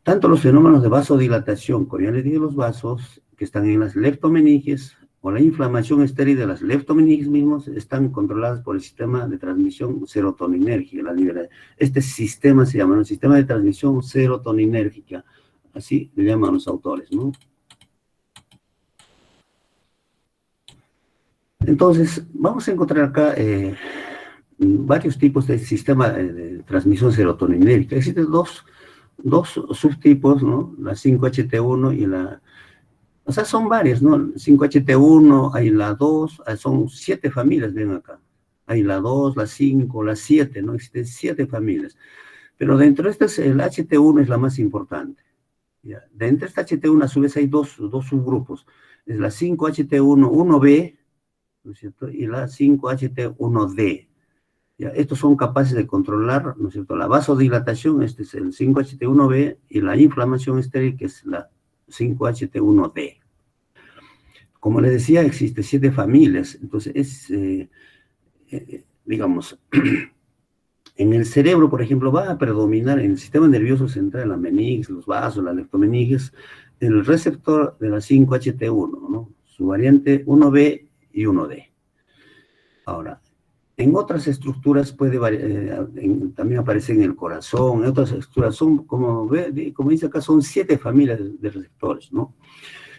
Tanto los fenómenos de vasodilatación, como ya les dije, los vasos que están en las leptomeninges, o la inflamación estéril de las leptomeninges mismos, están controladas por el sistema de transmisión serotoninérgica. Este sistema se llama el sistema de transmisión serotoninérgica, así le llaman los autores, ¿no? Entonces, vamos a encontrar acá varios tipos de sistema de transmisión serotoninérgica. Existen dos subtipos, ¿no? La 5-HT1 y la... O sea, son varias, ¿no? 5-HT1, hay la 2, son 7 familias, ven acá. Hay la 2, la 5, la 7, ¿no? Existen 7 familias. Pero dentro de estas, el HT1 es la más importante. ¿Ya? Dentro de esta HT1, a su vez, hay dos subgrupos. Es la 5-HT1-1B, ¿no es cierto?, y la 5-HT1D. ¿Ya? Estos son capaces de controlar, ¿no es cierto?, la vasodilatación, este es el 5-HT1B, y la inflamación estéril, que es la 5-HT1D. Como les decía, existen 7 familias, entonces digamos, en el cerebro, por ejemplo, va a predominar en el sistema nervioso central, la meninges, los vasos, las leptomeninges, el receptor de la 5-HT1, ¿no?, su variante 1B y 1D. Ahora, en otras estructuras también aparece en el corazón, en otras estructuras son, como dice acá, son 7 familias de receptores, ¿no?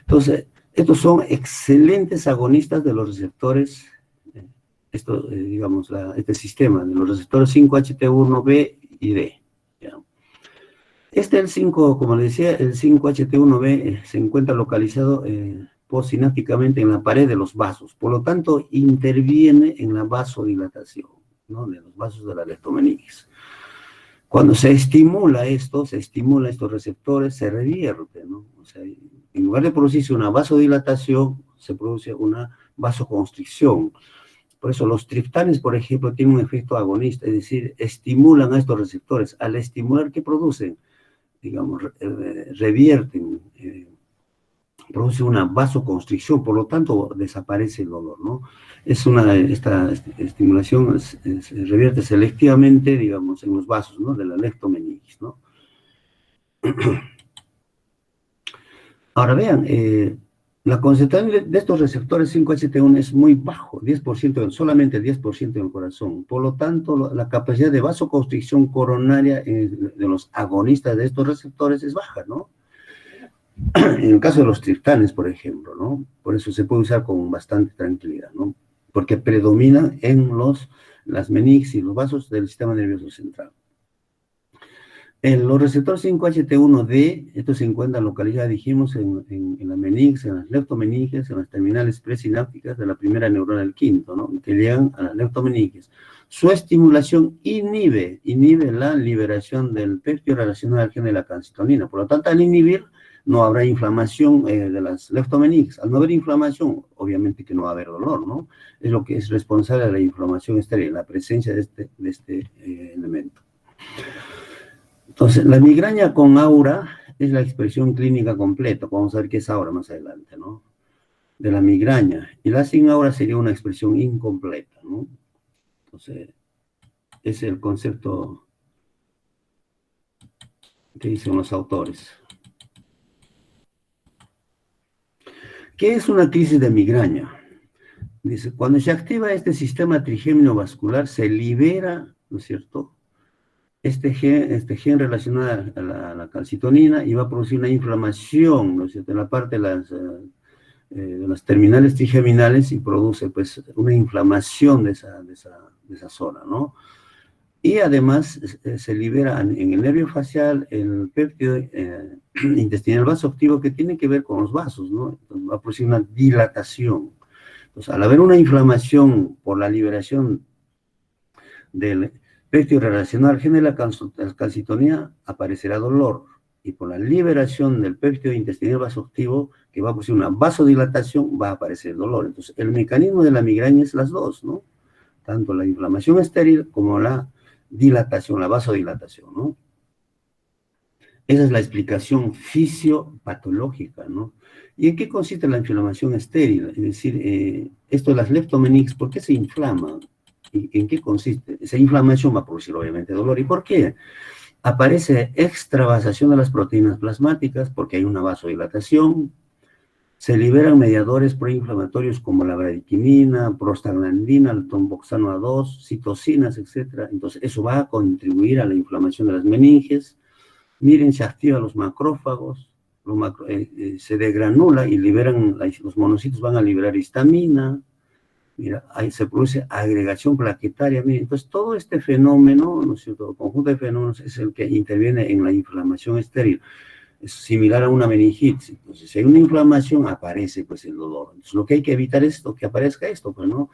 Entonces, estos son excelentes agonistas de los receptores, digamos, este sistema de los receptores 5-HT1B y D. ¿Ya? El 5, como les decía, el 5-HT1B se encuentra localizado postsinápticamente en la pared de los vasos, por lo tanto interviene en la vasodilatación, ¿no?, de los vasos de la leptomeninges. Cuando se estimula estos receptores, se revierte, ¿no? O sea, en lugar de producirse una vasodilatación, se produce una vasoconstricción. Por eso los triptanes, por ejemplo, tienen un efecto agonista, es decir, estimulan a estos receptores. Al estimular, ¿qué producen? Digamos, revierten produce una vasoconstricción, por lo tanto desaparece el dolor, ¿no? Esta estimulación revierte selectivamente, digamos, en los vasos, ¿no? De la leptomeninges, ¿no? Ahora vean, la concentración de estos receptores 5-HT1 es muy bajo, 10%, solamente 10% en el corazón. Por lo tanto, la capacidad de vasoconstricción coronaria de los agonistas de estos receptores es baja, ¿no? En el caso de los triptanes, por ejemplo, ¿no? Por eso se puede usar con bastante tranquilidad, ¿no? Porque predominan en las meninges y los vasos del sistema nervioso central. Los receptores 5-HT1D, estos se encuentran localizados, dijimos, en las meninges, en las leptomeninges, en las terminales presinápticas de la primera neurona del quinto, ¿no? Que llegan a las leptomeninges. Su estimulación inhibe la liberación del péptido relacionado al gen de la calcitonina. Por lo tanto, al inhibir, no habrá inflamación de las leptomeninges. Al no haber inflamación, obviamente que no va a haber dolor, ¿no? Es lo que es responsable de la inflamación estéril, la presencia de este elemento. Entonces, la migraña con aura es la expresión clínica completa. Vamos a ver qué es aura más adelante, ¿no? De la migraña. Y la sin aura sería una expresión incompleta, ¿no? Entonces, ese es el concepto que dicen los autores. ¿Qué es una crisis de migraña? Dice, cuando se activa este sistema trigémino vascular, se libera, ¿no es cierto?, este gen relacionado a la calcitonina y va a producir una inflamación, ¿no es cierto?, en la parte de las terminales trigeminales y produce, pues, una inflamación de esa zona, ¿no? Y además se libera en el nervio facial el péptido intestinal vasoactivo que tiene que ver con los vasos, ¿no? Entonces va a producir una dilatación. Entonces, al haber una inflamación por la liberación del péptido relacionado al gen de la calcitonina, aparecerá dolor. Y por la liberación del péptido intestinal vasoactivo, que va a producir una vasodilatación, va a aparecer dolor. Entonces, el mecanismo de la migraña es las dos, ¿no? Tanto la inflamación estéril como la dilatación, la vasodilatación, ¿no? Esa es la explicación fisiopatológica, ¿no? ¿Y en qué consiste la inflamación estéril? Es decir, esto de las leptomeninges, ¿por qué se inflama? ¿En qué consiste? Esa inflamación va a producir obviamente dolor. ¿Y por qué? Aparece extravasación de las proteínas plasmáticas porque hay una vasodilatación, se liberan mediadores proinflamatorios como la bradykimina, prostaglandina, el tromboxano A2, citocinas, etc. Entonces, eso va a contribuir a la inflamación de las meninges. Miren, se activan los macrófagos, se degranula y liberan, los monocitos van a liberar histamina. Mira, ahí se produce agregación plaquetaria. Miren, entonces, todo este fenómeno, ¿no es cierto?, conjunto de fenómenos es el que interviene en la inflamación estéril. Es similar a una meningitis. Entonces, si hay una inflamación, aparece, pues, el dolor. Entonces, lo que hay que evitar es que aparezca esto, pues, ¿no?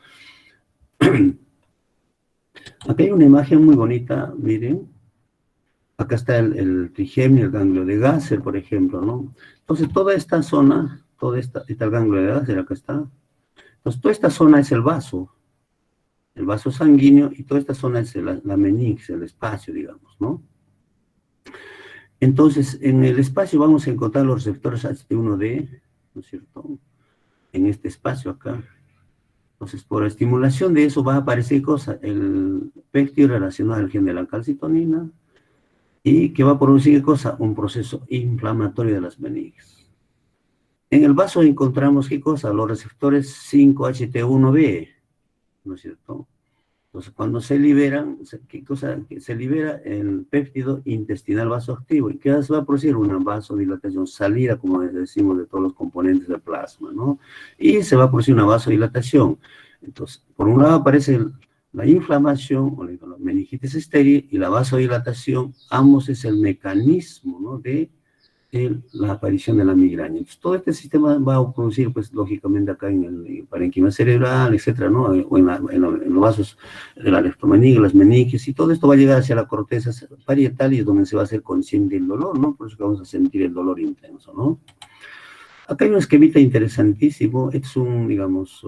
Acá hay una imagen muy bonita, miren. Acá está el trigémino, el ganglio de Gasser, por ejemplo, ¿no? Entonces, toda esta zona, está el ganglio de Gasser, acá está. Entonces, toda esta zona es el vaso sanguíneo, y toda esta zona es la meninge, el espacio, digamos, ¿no? Entonces, en el espacio vamos a encontrar los receptores HT1D, ¿no es cierto?, en este espacio acá. Entonces, por estimulación de eso va a aparecer cosa, el péptido relacionado al gen de la calcitonina, y que va a producir cosa, un proceso inflamatorio de las meninges. En el vaso encontramos qué cosa, los receptores 5-HT1B, ¿no es cierto? Entonces, cuando se liberan, ¿qué cosa? Se libera el péptido intestinal vasoactivo. ¿Y qué va a producir? Una vasodilatación, salida, como decimos, de todos los componentes del plasma, ¿no? Y se va a producir una vasodilatación. Entonces, por un lado aparece la inflamación, o la meningitis estéril, y la vasodilatación. Ambos es el mecanismo, ¿no?, de la aparición de la migraña. Entonces, todo este sistema va a producir, pues, lógicamente acá en el parénquima cerebral, etcétera, ¿no?, o en los vasos de la leptomeninge, las meninges, y todo esto va a llegar hacia la corteza parietal, y es donde se va a hacer consciente el dolor, ¿no? Por eso que vamos a sentir el dolor intenso, ¿no? Acá hay un esquemita interesantísimo. Es digamos,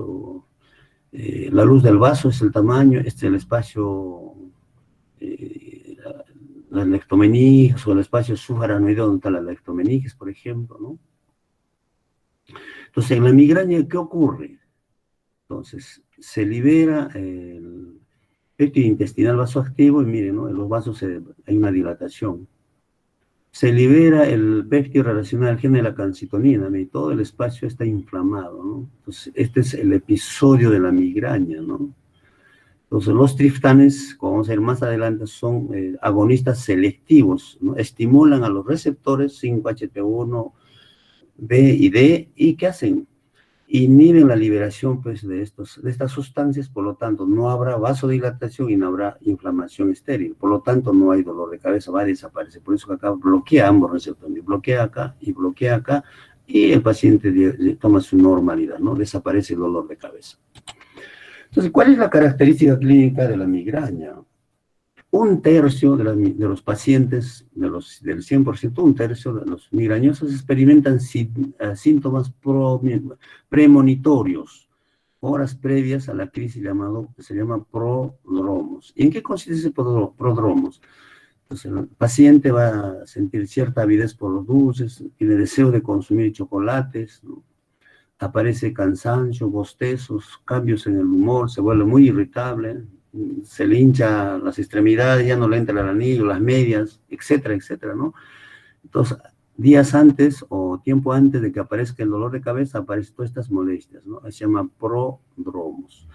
la luz del vaso es el tamaño, este es el espacio, las leptomeninges, o el espacio subaranoideo donde está las leptomeninges, por ejemplo, ¿no? Entonces, en la migraña, ¿qué ocurre? Entonces, se libera el péptido intestinal vasoactivo y miren, ¿no? En los vasos hay una dilatación. Se libera el péptido relacionado al gen de la calcitonina, y todo el espacio está inflamado, ¿no? Entonces, este es el episodio de la migraña, ¿no? Entonces, los triptanes, como vamos a ver más adelante, son agonistas selectivos, ¿no? Estimulan a los receptores 5-HT1, B y D, ¿y qué hacen? Inhiben la liberación pues, de estas sustancias, por lo tanto, no habrá vasodilatación y no habrá inflamación estéril. Por lo tanto, no hay dolor de cabeza, va a desaparecer. Por eso que acá bloquea ambos receptores, bloquea acá, y el paciente toma su normalidad, ¿no? Desaparece el dolor de cabeza. Entonces, ¿cuál es la característica clínica de la migraña? Un tercio de los pacientes, del 100%, un tercio de los migrañosos experimentan síntomas premonitorios, horas previas a la crisis se llama prodromos. ¿Y en qué consiste ese prodromos? Entonces, el paciente va a sentir cierta avidez por los dulces, tiene deseo de consumir chocolates, ¿no? Aparece cansancio, bostezos, cambios en el humor, se vuelve muy irritable, se le hincha las extremidades, ya no le entra el anillo, las medias, etcétera, etcétera, ¿no? Entonces, días antes o tiempo antes de que aparezca el dolor de cabeza, aparecen todas estas molestias, ¿no? Se llama prodromos.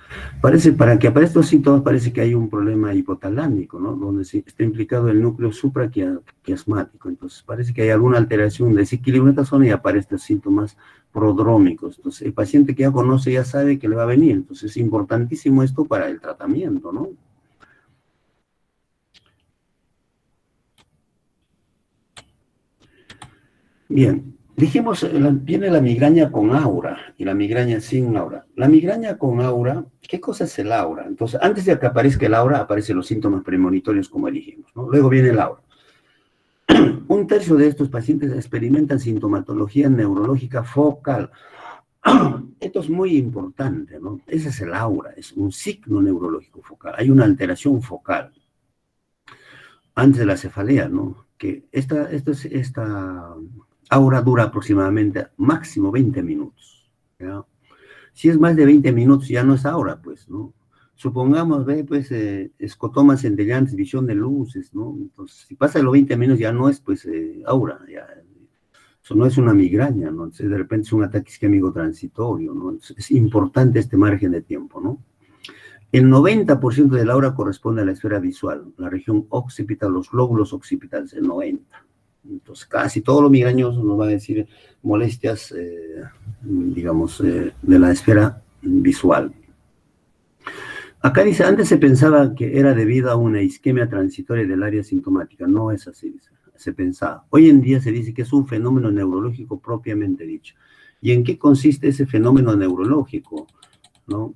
Para que aparezcan estos síntomas, parece que hay un problema hipotalámico, ¿no? Donde está implicado el núcleo supraquiasmático. Entonces, parece que hay alguna alteración, un desequilibrio en esta zona y aparecen síntomas prodrómicos. Entonces, el paciente que ya conoce ya sabe que le va a venir. Entonces, es importantísimo esto para el tratamiento, ¿no? Bien, dijimos, viene la migraña con aura y la migraña sin aura. La migraña con aura, ¿qué cosa es el aura? Entonces, antes de que aparezca el aura, aparecen los síntomas premonitorios como dijimos, ¿no? Luego viene el aura. Un tercio de estos pacientes experimentan sintomatología neurológica focal. Esto es muy importante, ¿no? Ese es el aura, es un signo neurológico focal. Hay una alteración focal antes de la cefalea, ¿no? Que esta aura dura aproximadamente máximo 20 minutos, ¿ya? Si es más de 20 minutos ya no es aura, pues, ¿no? Supongamos, pues, escotomas centellantes, visión de luces, ¿no? Entonces, si pasa de los 20 minutos ya no es, pues, aura, ya. Eso no es una migraña, ¿no? Entonces, de repente es un ataque isquémico transitorio, ¿no? Es importante este margen de tiempo, ¿no? El 90% del aura corresponde a la esfera visual, la región occipital, los lóbulos occipitales, el 90%. Entonces, casi todos los migrañosos nos van a decir molestias, digamos, de la esfera visual. Acá dice, antes se pensaba que era debido a una isquemia transitoria del área sintomática. No es así, se pensaba. Hoy en día se dice que es un fenómeno neurológico propiamente dicho. ¿Y en qué consiste ese fenómeno neurológico? ¿No?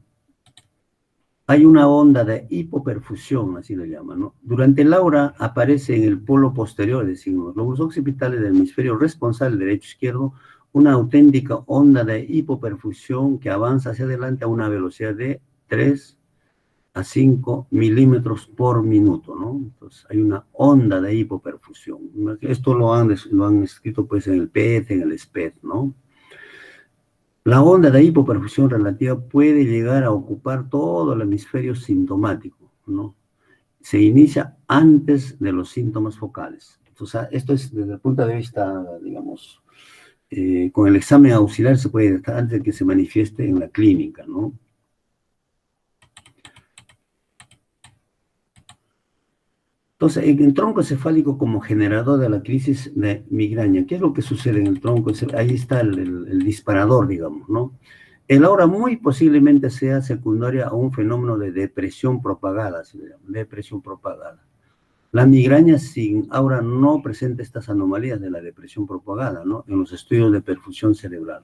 Hay una onda de hipoperfusión, así le llaman, ¿no? Durante el aura aparece en el polo posterior, es decir, los lóbulos occipitales del hemisferio responsable derecho-izquierdo, una auténtica onda de hipoperfusión que avanza hacia adelante a una velocidad de 3 a 5 milímetros por minuto, ¿no? Entonces hay una onda de hipoperfusión. Esto lo han escrito pues en el PET, en el SPED, ¿no? La onda de hipoperfusión relativa puede llegar a ocupar todo el hemisferio sintomático, ¿no? Se inicia antes de los síntomas focales. Entonces, esto es desde el punto de vista, digamos, con el examen auxiliar se puede detectar antes de que se manifieste en la clínica, ¿no? Entonces, el tronco encefálico como generador de la crisis de migraña, ¿qué es lo que sucede en el tronco? Ahí está el disparador, digamos, ¿no? El aura muy posiblemente sea secundaria a un fenómeno de depresión propagada, se llama, depresión propagada. La migraña sin aura no presenta estas anomalías de la depresión propagada, ¿no? En los estudios de perfusión cerebral.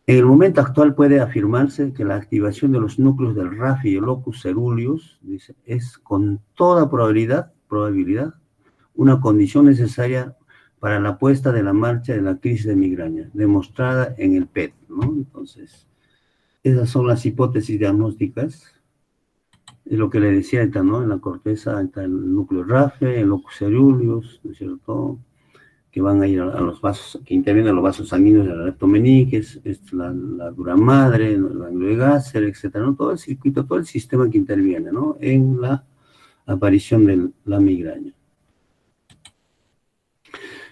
En el momento actual puede afirmarse que la activación de los núcleos del RAF y el locus ceruleus, dice, es con toda probabilidad una condición necesaria para la puesta de la marcha de la crisis de migraña, demostrada en el PET, ¿no? Entonces, esas son las hipótesis diagnósticas. Es lo que le decía ahorita, ¿no? En la corteza está el núcleo RAFE, el locus ceruleus, ¿no es cierto? que van a ir a los vasos, que intervienen en los vasos sanguíneos de la leptomeniques, la dura madre, la ganglio de Gasser, etcétera, ¿no? Todo el circuito, todo el sistema que interviene, ¿no? En la aparición de la migraña.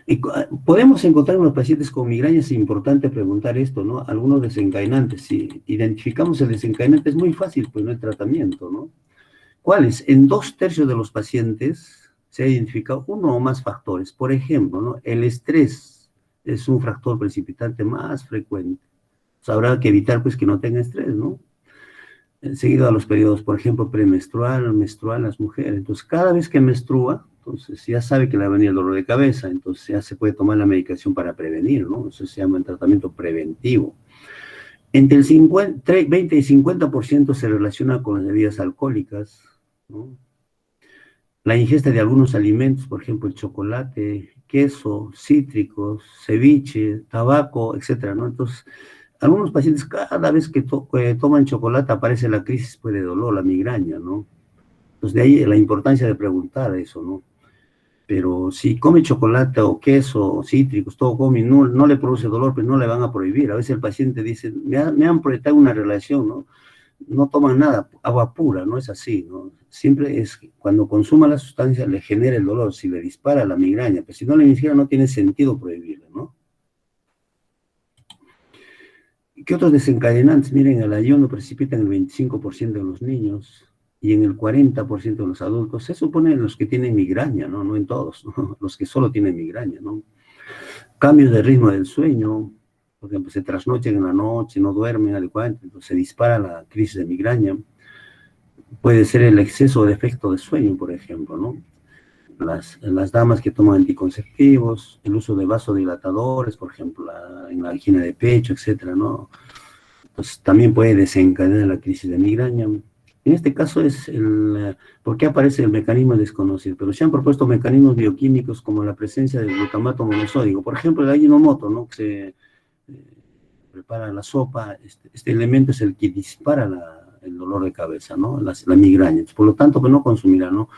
Y podemos encontrar en los pacientes con migraña, es importante preguntar esto, ¿no? Algunos desencadenantes. Si identificamos el desencadenante, es muy fácil, pues no hay tratamiento, ¿no? ¿Cuáles? En 2/3 de los pacientes se ha identificado uno o más factores. Por ejemplo, ¿no? El estrés es un factor precipitante más frecuente. O sea, habrá que evitar, pues, que no tenga estrés, ¿no? Seguido a los periodos, por ejemplo, premenstrual, menstrual, las mujeres. Entonces, cada vez que menstrua, entonces ya sabe que le va a venir el dolor de cabeza, entonces ya se puede tomar la medicación para prevenir, ¿no? Eso se llama el tratamiento preventivo. Entre el 20 y 50% se relaciona con las bebidas alcohólicas, ¿no? La ingesta de algunos alimentos, por ejemplo, el chocolate, queso, cítricos, ceviche, tabaco, etcétera, ¿no? Entonces, algunos pacientes cada vez que toman chocolate aparece la crisis pues, de dolor, la migraña, ¿no? Entonces, de ahí la importancia de preguntar eso, ¿no? Pero si come chocolate o queso o cítricos, todo come y no le produce dolor, pues no le van a prohibir. A veces el paciente dice, me han proyectado una relación, ¿no? No toman nada, agua pura, no es así, ¿no? Siempre es que cuando consuma la sustancia le genera el dolor, si le dispara la migraña, pues si no le inicia no tiene sentido prohibirle, ¿no? ¿Qué otros desencadenantes? Miren, el ayuno precipita en el 25% de los niños y en el 40% de los adultos. Se supone en los que tienen migraña, ¿no? No en todos, ¿no? Los que solo tienen migraña, ¿no? Cambios de ritmo del sueño, por ejemplo, se trasnochan en la noche, no duermen adecuadamente, entonces se dispara la crisis de migraña. Puede ser el exceso de efecto de sueño, por ejemplo, ¿no? Las damas que toman anticonceptivos, el uso de vasodilatadores, por ejemplo, en la angina de pecho, etcétera, ¿no? Entonces también puede desencadenar la crisis de migraña. En este caso es ¿por qué aparece el mecanismo desconocido? Pero se han propuesto mecanismos bioquímicos como la presencia del glutamato monosódico. Por ejemplo, el Ajinomoto, ¿no? Que se prepara la sopa, este elemento es el que dispara el dolor de cabeza, ¿no? La migraña. Entonces, por lo tanto, pues no consumirá, ¿no?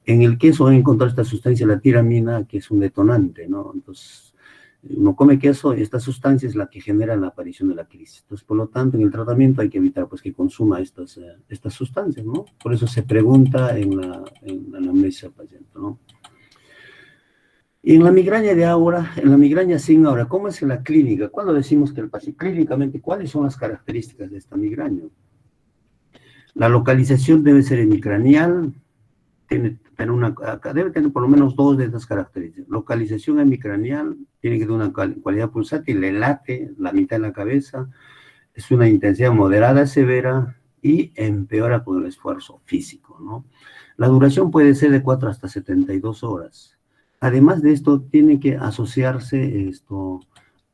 En el queso van a encontrar esta sustancia, la tiramina, que es un detonante, ¿no? Entonces, uno come queso, esta sustancia es la que genera la aparición de la crisis. Entonces, por lo tanto, en el tratamiento hay que evitar, pues, que consuma estas sustancias, ¿no? Por eso se pregunta en la anamnesis del paciente, ¿no? Y en la migraña de aura, en la migraña sin aura, ¿cómo es en la clínica? Cuando decimos que el paciente, clínicamente, ¿cuáles son las características de esta migraña? La localización debe ser hemicranial, debe tener por lo menos 2 de estas características. Localización hemicranial, tiene que tener una cualidad pulsátil, le late la mitad de la cabeza, es una intensidad moderada, severa y empeora con el esfuerzo físico, ¿no? La duración puede ser de 4 hasta 72 horas. Además de esto, tiene que asociarse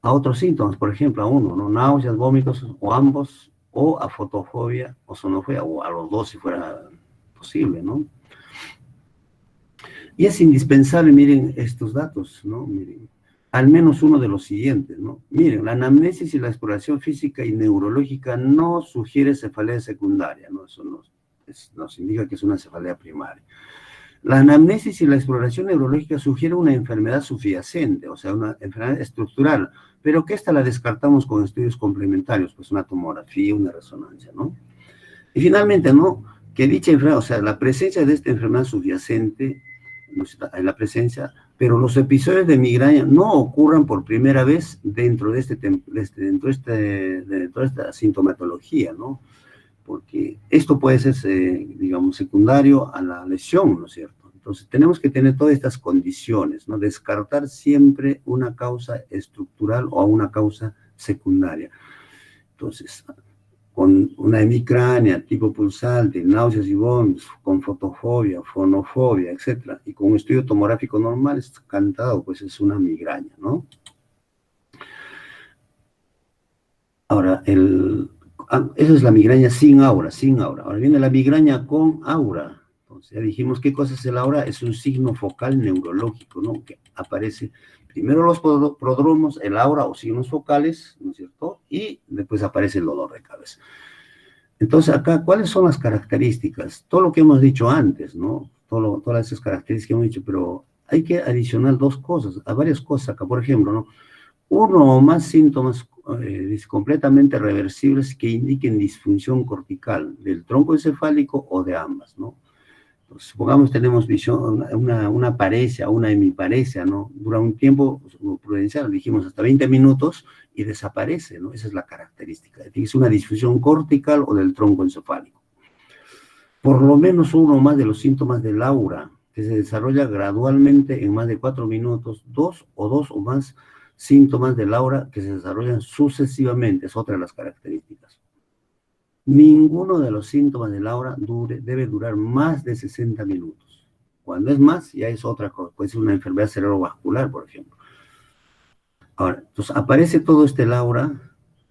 a otros síntomas, por ejemplo, a uno, ¿no? Náuseas, vómitos, o ambos, o a fotofobia o sonofobia, o a los dos si fuera posible, ¿no? Y es indispensable, miren estos datos, ¿no? Miren, al menos uno de los siguientes, ¿no? Miren, la anamnesis y la exploración física y neurológica no sugiere cefalea secundaria, ¿no? Eso nos indica que es una cefalea primaria. La anamnesis y la exploración neurológica sugieren una enfermedad subyacente, o sea, una enfermedad estructural, pero que esta la descartamos con estudios complementarios, pues una tomografía, una resonancia, ¿no? Y finalmente, ¿no? Que dicha enfermedad, o sea, la presencia de esta enfermedad subyacente, en la presencia, pero los episodios de migraña no ocurran por primera vez dentro de toda esta sintomatología, ¿no? Porque esto puede ser, digamos, secundario a la lesión, ¿no es cierto? Entonces, tenemos que tener todas estas condiciones, ¿no? Descartar siempre una causa estructural o una causa secundaria. Entonces, con una hemicrania, tipo pulsante, náuseas y vómitos, con fotofobia, fonofobia, etc. Y con un estudio tomográfico normal, es cantado, pues es una migraña, ¿no? Ahora, esa es la migraña sin aura, sin aura. Ahora viene la migraña con aura. Entonces, ya dijimos qué cosa es el aura, es un signo focal neurológico, ¿no? Que aparece primero los prodromos, el aura o signos focales, ¿no es cierto? Y después aparece el dolor de cabeza. Entonces, acá, ¿cuáles son las características? Todo lo que hemos dicho antes, ¿no? Todas esas características que hemos dicho, pero hay que adicionar dos cosas, a varias cosas acá, por ejemplo, ¿no? Uno o más síntomas completamente reversibles que indiquen disfunción cortical del tronco encefálico o de ambas, ¿no? Pues, supongamos tenemos visión, una paresia, una hemiparesia, ¿no? Dura un tiempo prudencial, dijimos hasta 20 minutos y desaparece, ¿no? Esa es la característica. Es una disfunción cortical o del tronco encefálico. Por lo menos uno o más de los síntomas del aura, que se desarrolla gradualmente en más de 4 minutos, dos o más síntomas del aura que se desarrollan sucesivamente, es otra de las características. Ninguno de los síntomas del aura debe durar más de 60 minutos. Cuando es más, ya es otra cosa, puede ser una enfermedad cerebrovascular, por ejemplo. Ahora, entonces aparece todo este aura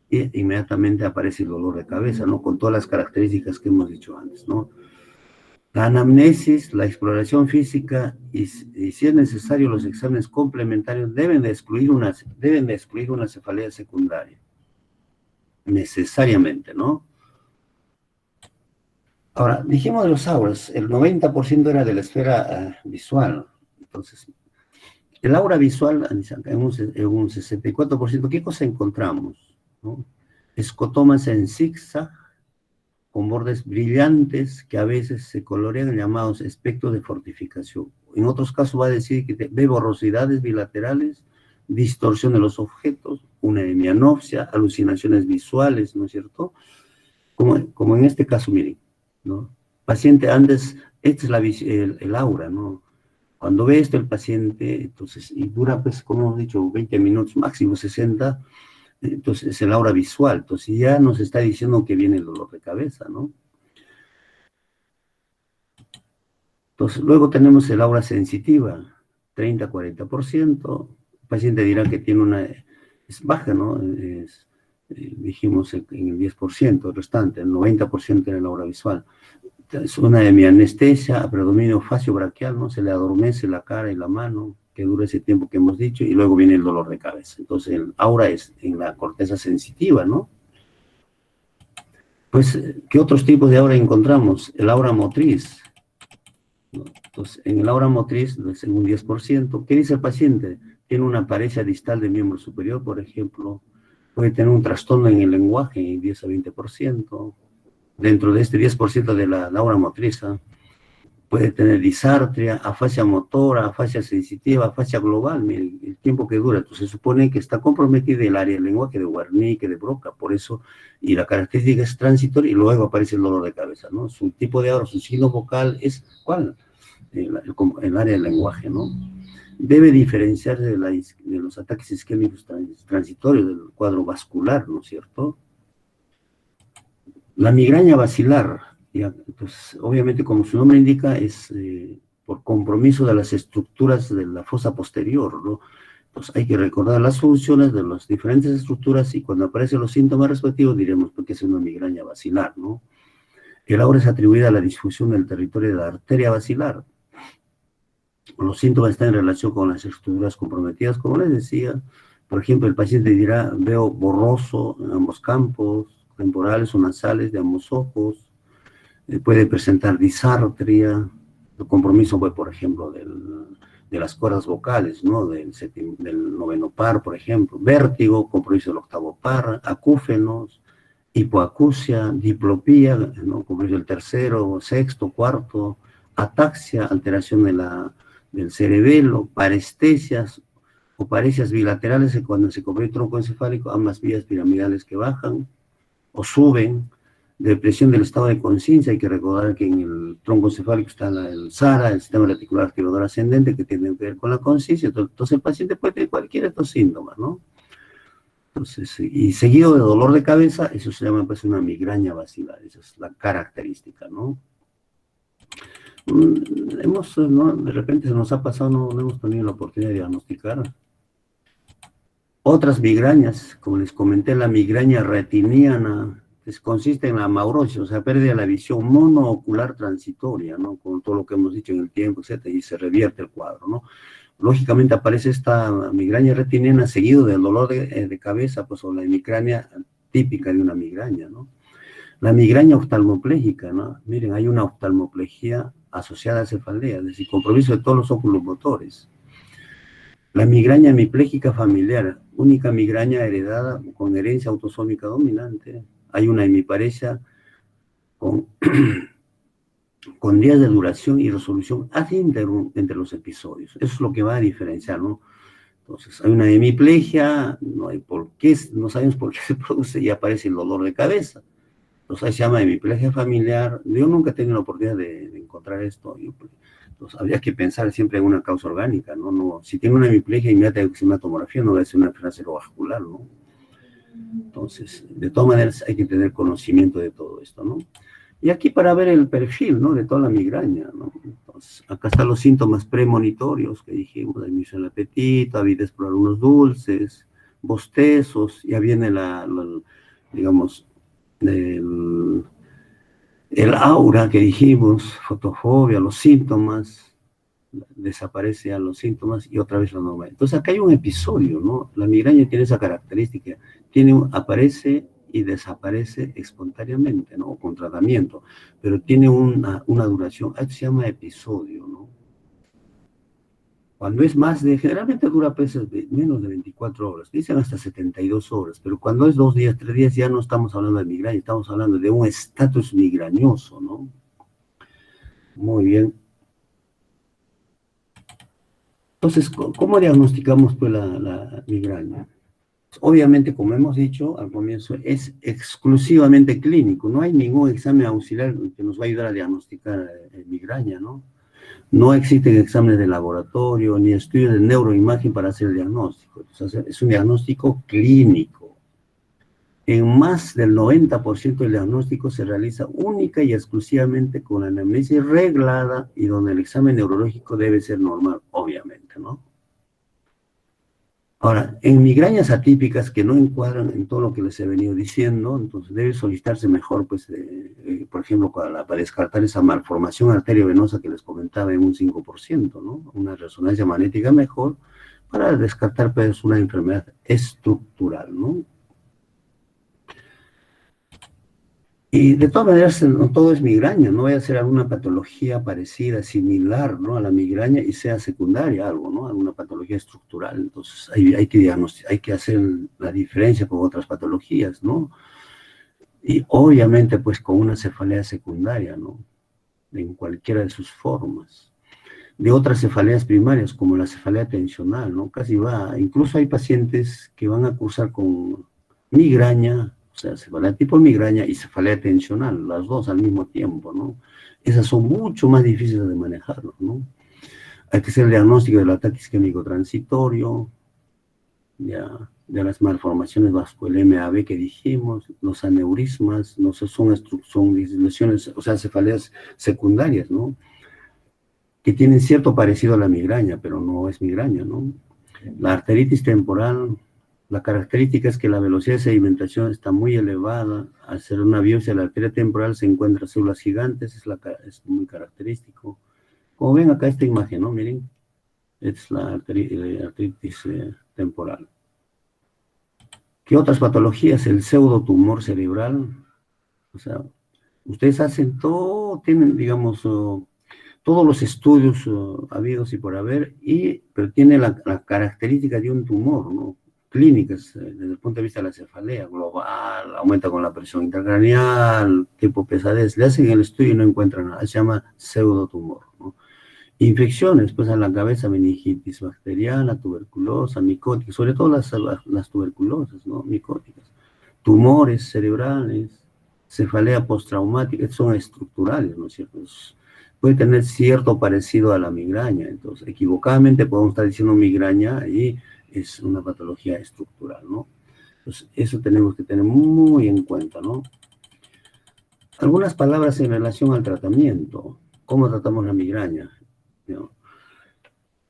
y inmediatamente aparece el dolor de cabeza, ¿no? Con todas las características que hemos dicho antes, ¿no? La anamnesis, la exploración física y si es necesario los exámenes complementarios deben de excluir una cefalea secundaria. Necesariamente, ¿no? Ahora, dijimos de los auras, el 90% era de la esfera visual. Entonces, el aura visual, en un 64%, ¿qué cosa encontramos? ¿No? Escotomas en zigzag, con bordes brillantes que a veces se colorean llamados espectros de fortificación. En otros casos va a decir que ve borrosidades bilaterales, distorsión de los objetos, una hemianopsia, alucinaciones visuales, ¿no es cierto? Como en este caso, miren, ¿no? Paciente antes, esta es el aura, ¿no? Cuando ve esto el paciente, entonces, y dura, pues, como hemos dicho, 20 minutos, máximo 60, entonces es el aura visual, entonces ya nos está diciendo que viene el dolor de cabeza, ¿no? Entonces, luego tenemos el aura sensitiva, 30-40%, el paciente dirá que tiene es baja, ¿no? Dijimos en el 10%, el restante, el 90% en el aura visual. Es una hemianestesia, predominio facio-braquial, ¿no? Se le adormece la cara y la mano, que dura ese tiempo que hemos dicho, y luego viene el dolor de cabeza. Entonces, el aura es en la corteza sensitiva, ¿no? Pues, ¿qué otros tipos de aura encontramos? El aura motriz, ¿no? Entonces, en el aura motriz, en un 10%, ¿qué dice el paciente? Tiene una paresia distal de miembro superior, por ejemplo, puede tener un trastorno en el lenguaje, en 10 a 20%, dentro de este 10% de la aura motriz, puede tener disartria, afasia motora, afasia sensitiva, afasia global, el tiempo que dura. Entonces se supone que está comprometida el área del lenguaje de Wernicke, de Broca, por eso, y la característica es transitoria y luego aparece el dolor de cabeza, ¿no? Su tipo de aura, su signo vocal es, ¿cuál? El área del lenguaje, ¿no? Debe diferenciarse de los ataques isquémicos transitorios del cuadro vascular, ¿no es cierto? La migraña basilar, ya, pues, obviamente, como su nombre indica, es por compromiso de las estructuras de la fosa posterior, ¿no? Pues hay que recordar las funciones de las diferentes estructuras y cuando aparecen los síntomas respectivos diremos que es una migraña basilar, ¿no? El aura es atribuida a la disfunción del territorio de la arteria basilar. Los síntomas están en relación con las estructuras comprometidas, como les decía. Por ejemplo, el paciente dirá, veo borroso en ambos campos, temporales o nasales de ambos ojos, puede presentar disartria, el compromiso, pues, por ejemplo, de las cuerdas vocales, ¿no? Del noveno par, por ejemplo, vértigo, compromiso del octavo par, acúfenos, hipoacusia, diplopía, ¿no? Compromiso del tercero, sexto, cuarto, ataxia, alteración del cerebelo, parestesias o paresias bilaterales cuando se comprime el tronco encefálico, ambas vías piramidales que bajan o suben, depresión del estado de conciencia. Hay que recordar que en el tronco encefálico está el SARA, el sistema reticular activador ascendente, que tiene que ver con la conciencia. Entonces el paciente puede tener cualquiera de estos síntomas, ¿no? Entonces, y seguido de dolor de cabeza, eso se llama, pues, una migraña basilar. Esa es la característica, ¿no? ¿No? De repente se nos ha pasado, no hemos tenido la oportunidad de diagnosticar otras migrañas, como les comenté, la migraña retiniana, que consiste en la amaurosis, o sea, pérdida de la visión monoocular transitoria, ¿no? Con todo lo que hemos dicho en el tiempo, etcétera, y se revierte el cuadro, ¿no? Lógicamente aparece esta migraña retiniana seguido del dolor de cabeza, pues, o la hemicrania típica de una migraña, ¿no? La migraña oftalmoplégica, ¿no? Miren, hay una oftalmoplegia asociada a cefalea, es decir, compromiso de todos los óculos motores. La migraña hemipléjica familiar, única migraña heredada con herencia autosómica dominante. Hay una hemiparesia con, con días de duración y resolución ad interum entre los episodios. Eso es lo que va a diferenciar, ¿no? Entonces, hay una hemiplegia, no hay por qué, no sabemos por qué se produce y aparece el dolor de cabeza. Entonces, ahí se llama hemiplegia familiar. Yo nunca he tenido la oportunidad de encontrar esto. Entonces, habría que pensar siempre en una causa orgánica, ¿no? No, si tiene una hemiplegia inmediata de una tomografía, no va a ser una enfermedad cerebrovascular, ¿no? Entonces, de todas maneras, hay que tener conocimiento de todo esto, ¿no? Y aquí para ver el perfil, ¿no? De toda la migraña, ¿no? Entonces, acá están los síntomas premonitorios que dijimos, la disminución del apetito, avidez por algunos dulces, bostezos, ya viene digamos, el aura que dijimos, fotofobia, los síntomas, desaparece a los síntomas y otra vez la normal. Entonces acá hay un episodio, ¿no? La migraña tiene esa característica, aparece y desaparece espontáneamente, ¿no? O con tratamiento, pero tiene una duración, esto se llama episodio, ¿no? Cuando es generalmente dura pues, menos de 24 horas, dicen hasta 72 horas, pero cuando es 2 días, 3 días, ya no estamos hablando de migraña, estamos hablando de un estatus migrañoso, ¿no? Muy bien. Entonces, ¿cómo diagnosticamos pues la migraña? Obviamente, como hemos dicho al comienzo, es exclusivamente clínico. No hay ningún examen auxiliar que nos va a ayudar a diagnosticar migraña, ¿no? No existen exámenes de laboratorio ni estudios de neuroimagen para hacer el diagnóstico. Entonces, es un diagnóstico clínico. En más del 90% del diagnóstico se realiza única y exclusivamente con la anamnesis reglada y donde el examen neurológico debe ser normal, obviamente, ¿no? Ahora, en migrañas atípicas que no encuadran en todo lo que les he venido diciendo, entonces debe solicitarse mejor, pues, por ejemplo, para descartar esa malformación arteriovenosa que les comentaba en un 5%, ¿no? Una resonancia magnética mejor para descartar, pues, una enfermedad estructural, ¿no? Y de todas maneras, no todo es migraña, no vaya a ser alguna patología parecida, similar, ¿no? A la migraña y sea secundaria algo, ¿no? Alguna patología estructural. Entonces, hay que diagnosticar, hay que hacer la diferencia con otras patologías, ¿no? Y obviamente, pues, con una cefalea secundaria, ¿no? En cualquiera de sus formas. De otras cefaleas primarias, como la cefalea tensional, ¿no? Incluso hay pacientes que van a cursar con migraña, o sea, cefalea tipo migraña y cefalea tensional, las dos al mismo tiempo, ¿no? Esas son mucho más difíciles de manejar, ¿no? Hay que hacer el diagnóstico del ataque isquémico transitorio, ya, de las malformaciones vascular MAB que dijimos, los aneurismas, no sé, son lesiones, o sea, cefaleas secundarias, ¿no? Que tienen cierto parecido a la migraña, pero no es migraña, ¿no? La arteritis temporal, la característica es que la velocidad de sedimentación está muy elevada. Al hacer una biopsia de la arteria temporal se encuentran células gigantes, es muy característico. Como ven acá esta imagen, ¿no? Miren, es la arteritis temporal. ¿Qué otras patologías? El pseudotumor cerebral. O sea, ustedes hacen todo, tienen, digamos, todos los estudios habidos y por haber, pero tiene la característica de un tumor, ¿no? Clínicas, desde el punto de vista de la cefalea global, aumenta con la presión intracraneal, tipo pesadez, le hacen el estudio y no encuentran nada, se llama pseudotumor, ¿no? Infecciones, pues a la cabeza, meningitis bacteriana, tuberculosa, micótica, sobre todo las tuberculosas, ¿no? Micóticas, tumores cerebrales, cefalea postraumática, son estructurales, ¿no es cierto? Puede tener cierto parecido a la migraña, entonces equivocadamente podemos estar diciendo migraña y es una patología estructural, ¿no? Entonces eso tenemos que tener muy en cuenta, ¿no? Algunas palabras en relación al tratamiento, ¿cómo tratamos la migraña? ¿No?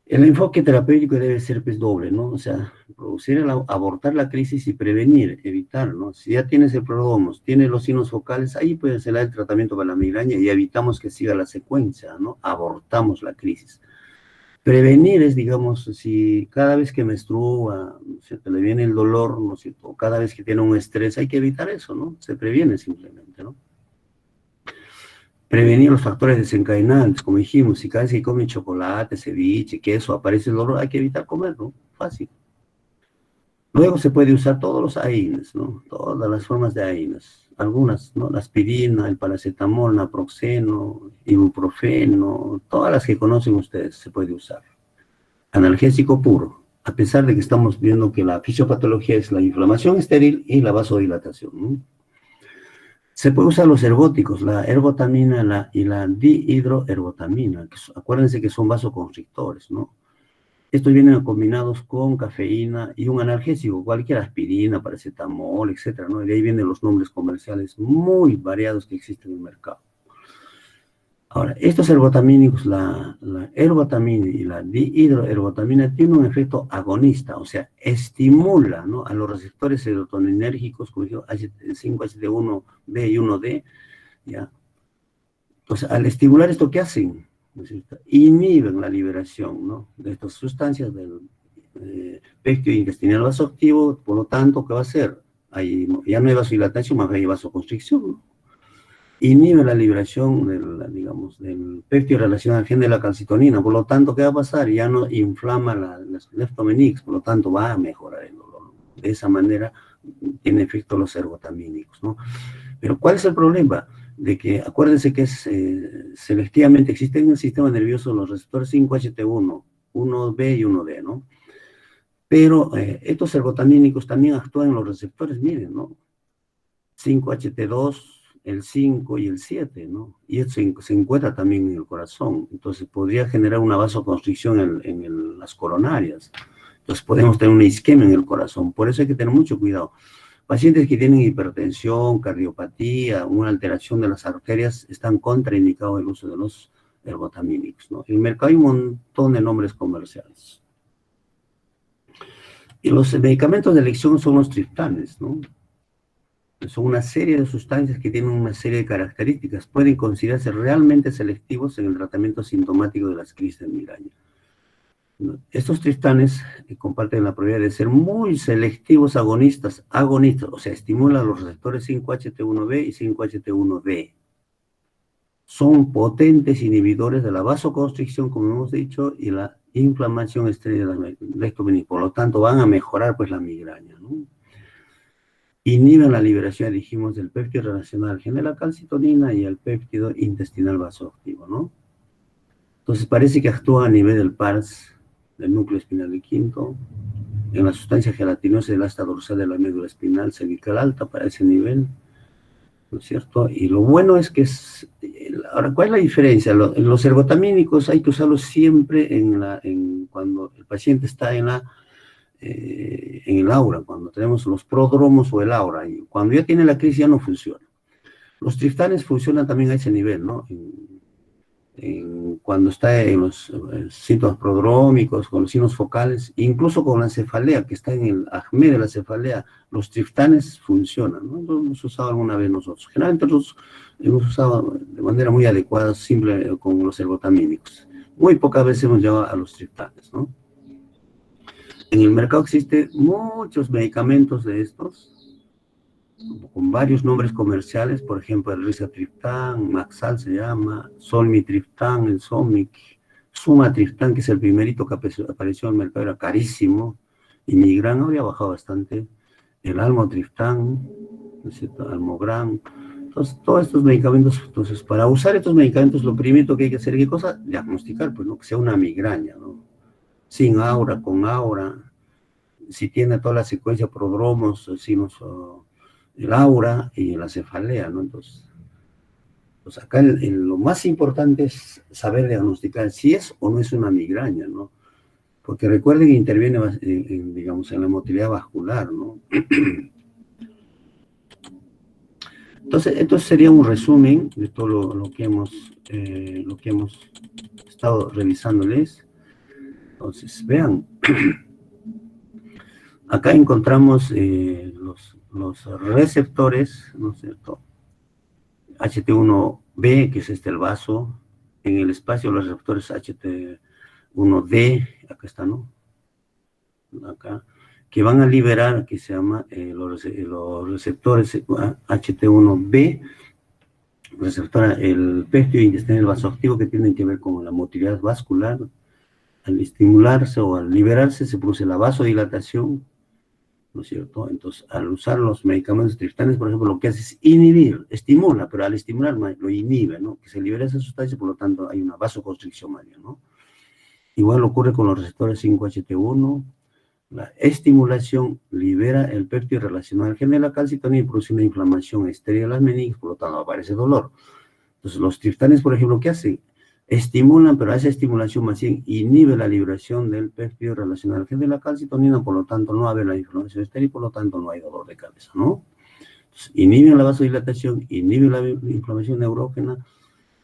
El enfoque terapéutico debe ser pues doble, ¿no? O sea, abortar la crisis y prevenir, evitar, ¿no? Si ya tienes el prodromos, tienes los signos focales, ahí puede ser el tratamiento para la migraña y evitamos que siga la secuencia, ¿no? Abortamos la crisis. Prevenir es, digamos, si cada vez que menstrua, ¿no es cierto?, le viene el dolor, ¿no es cierto?, cada vez que tiene un estrés, hay que evitar eso, ¿no? Se previene simplemente, ¿no? Prevenir los factores desencadenantes, como dijimos, si cada vez que come chocolate, ceviche, queso, aparece el dolor, hay que evitar comerlo, fácil. Luego se puede usar todos los AINES, ¿no? Todas las formas de AINES. Algunas, ¿no? La aspirina, el paracetamol, naproxeno, ibuprofeno, todas las que conocen ustedes se puede usar. Analgésico puro, a pesar de que estamos viendo que la fisiopatología es la inflamación estéril y la vasodilatación, ¿no? Se puede usar los ergóticos, la ergotamina y la dihidroergotamina, acuérdense que son vasoconstrictores, ¿no? Estos vienen combinados con cafeína y un analgésico, cualquier aspirina, paracetamol, etcétera, ¿no? De ahí vienen los nombres comerciales muy variados que existen en el mercado. Ahora, estos ergotamínicos, la ergotamina y la dihidroergotamina tienen un efecto agonista, o sea, estimula, ¿no?, a los receptores serotoninérgicos, como digo, 5-HT1B y 1D, ¿ya? Entonces, al estimular esto, ¿qué hacen? Inhiben la liberación, ¿no?, de estas sustancias del péptido intestinal vasoactivo. Por lo tanto, ¿qué va a hacer? Ya no hay vasodilatación, más bien hay vasoconstricción, ¿no? Inhibe la liberación del péptido relacionado al gen de la calcitonina. Por lo tanto, ¿qué va a pasar? Ya no inflama las leptomenix, por lo tanto va a mejorar el dolor. De esa manera tiene efecto los ergotamínicos, ¿no? Pero ¿cuál es el problema? De que, acuérdense que selectivamente existen en el sistema nervioso los receptores 5-HT1, 1B y 1D, ¿no? Pero estos ergotamínicos también actúan en los receptores, miren, ¿no? 5-HT2, el 5 y el 7, ¿no? Y esto se encuentra también en el corazón. Entonces podría generar una vasoconstricción en las coronarias. Entonces podemos tener una isquemia en el corazón. Por eso hay que tener mucho cuidado. Pacientes que tienen hipertensión, cardiopatía, una alteración de las arterias, están contraindicados el uso de los ergotamínicos, ¿no? En el mercado hay un montón de nombres comerciales. Y los medicamentos de elección son los triptanes, ¿no? Son una serie de sustancias que tienen una serie de características. Pueden considerarse realmente selectivos en el tratamiento sintomático de las crisis de migraña. Estos triptanes comparten la propiedad de ser muy selectivos agonistas, o sea, estimulan los receptores 5-HT1B y 5-HT1D. Son potentes inhibidores de la vasoconstricción, como hemos dicho, y la inflamación estéril de la leptomenix. Por lo tanto, van a mejorar pues la migraña, ¿no? Inhiben la liberación, dijimos, del péptido relacionado al gen de la calcitonina y al péptido intestinal vasoactivo, ¿no? Entonces parece que actúa a nivel del PARS, del núcleo espinal del quinto, en la sustancia gelatinosa del asta dorsal de la médula espinal cervical alta para ese nivel, ¿no es cierto? Y lo bueno es que ahora, ¿cuál es la diferencia? Los ergotamínicos hay que usarlos siempre cuando el paciente está en el aura, cuando tenemos los prodromos o el aura, y cuando ya tiene la crisis ya no funciona. Los triptanes funcionan también a ese nivel, ¿no? Cuando está en los síntomas prodrómicos, con los signos focales, incluso con la cefalea, que está en el acme de la cefalea, los triptanes funcionan, ¿no? Lo hemos usado alguna vez nosotros. Generalmente nosotros hemos usado de manera muy adecuada, simple, con los ergotamínicos. Muy pocas veces hemos llevado a los triptanes, ¿no? En el mercado existen muchos medicamentos de estos, con varios nombres comerciales, por ejemplo, el rizatriptán, Maxal se llama, Solmitriptán, el Somic, Sumatriptán, que es el primerito que apareció en el mercado, era carísimo, y Migran habría bajado bastante, el Almotriptán, ¿no es cierto?, Almogran. Entonces, todos estos medicamentos, entonces, para usar estos medicamentos, lo primero que hay que hacer, ¿qué cosa? Diagnosticar, pues, ¿no?, que sea una migraña, ¿no? Sin aura, con aura, si tiene toda la secuencia prodromos, signos, el aura y la cefalea, ¿no? Entonces, pues acá lo más importante es saber diagnosticar si es o no es una migraña, ¿no? Porque recuerden que interviene, digamos, en la motilidad vascular, ¿no? Entonces, esto sería un resumen de todo lo que hemos estado revisándoles. Entonces, vean, acá encontramos los receptores, ¿no es cierto? HT1B, que es el vaso, en el espacio los receptores HT1D, acá está, ¿no? Acá, que van a liberar, que se llama los receptores HT1B, receptora, el péptido intestinal vasoactivo, que tienen que ver con la motilidad vascular. Al estimularse o al liberarse se produce la vasodilatación, ¿no es cierto? Entonces, al usar los medicamentos triptanes, por ejemplo, lo que hace es inhibir, estimula, pero al estimular lo inhibe, ¿no? Que se libera esa sustancia, por lo tanto hay una vasoconstricción mayor, ¿no? Igual ocurre con los receptores 5-HT1, la estimulación libera el péptido relacionado al gen de la calcitonina y produce una inflamación estéril de las meninges, por lo tanto aparece dolor. Entonces, los triptanes, por ejemplo, ¿qué hacen? Estimulan, pero esa estimulación más bien inhibe la liberación del péptido relacionado al gen de la calcitonina, por lo tanto no va a haber la inflamación estéril, por lo tanto no hay dolor de cabeza, ¿no? Entonces, inhiben la vasodilatación, inhiben la inflamación neurógena,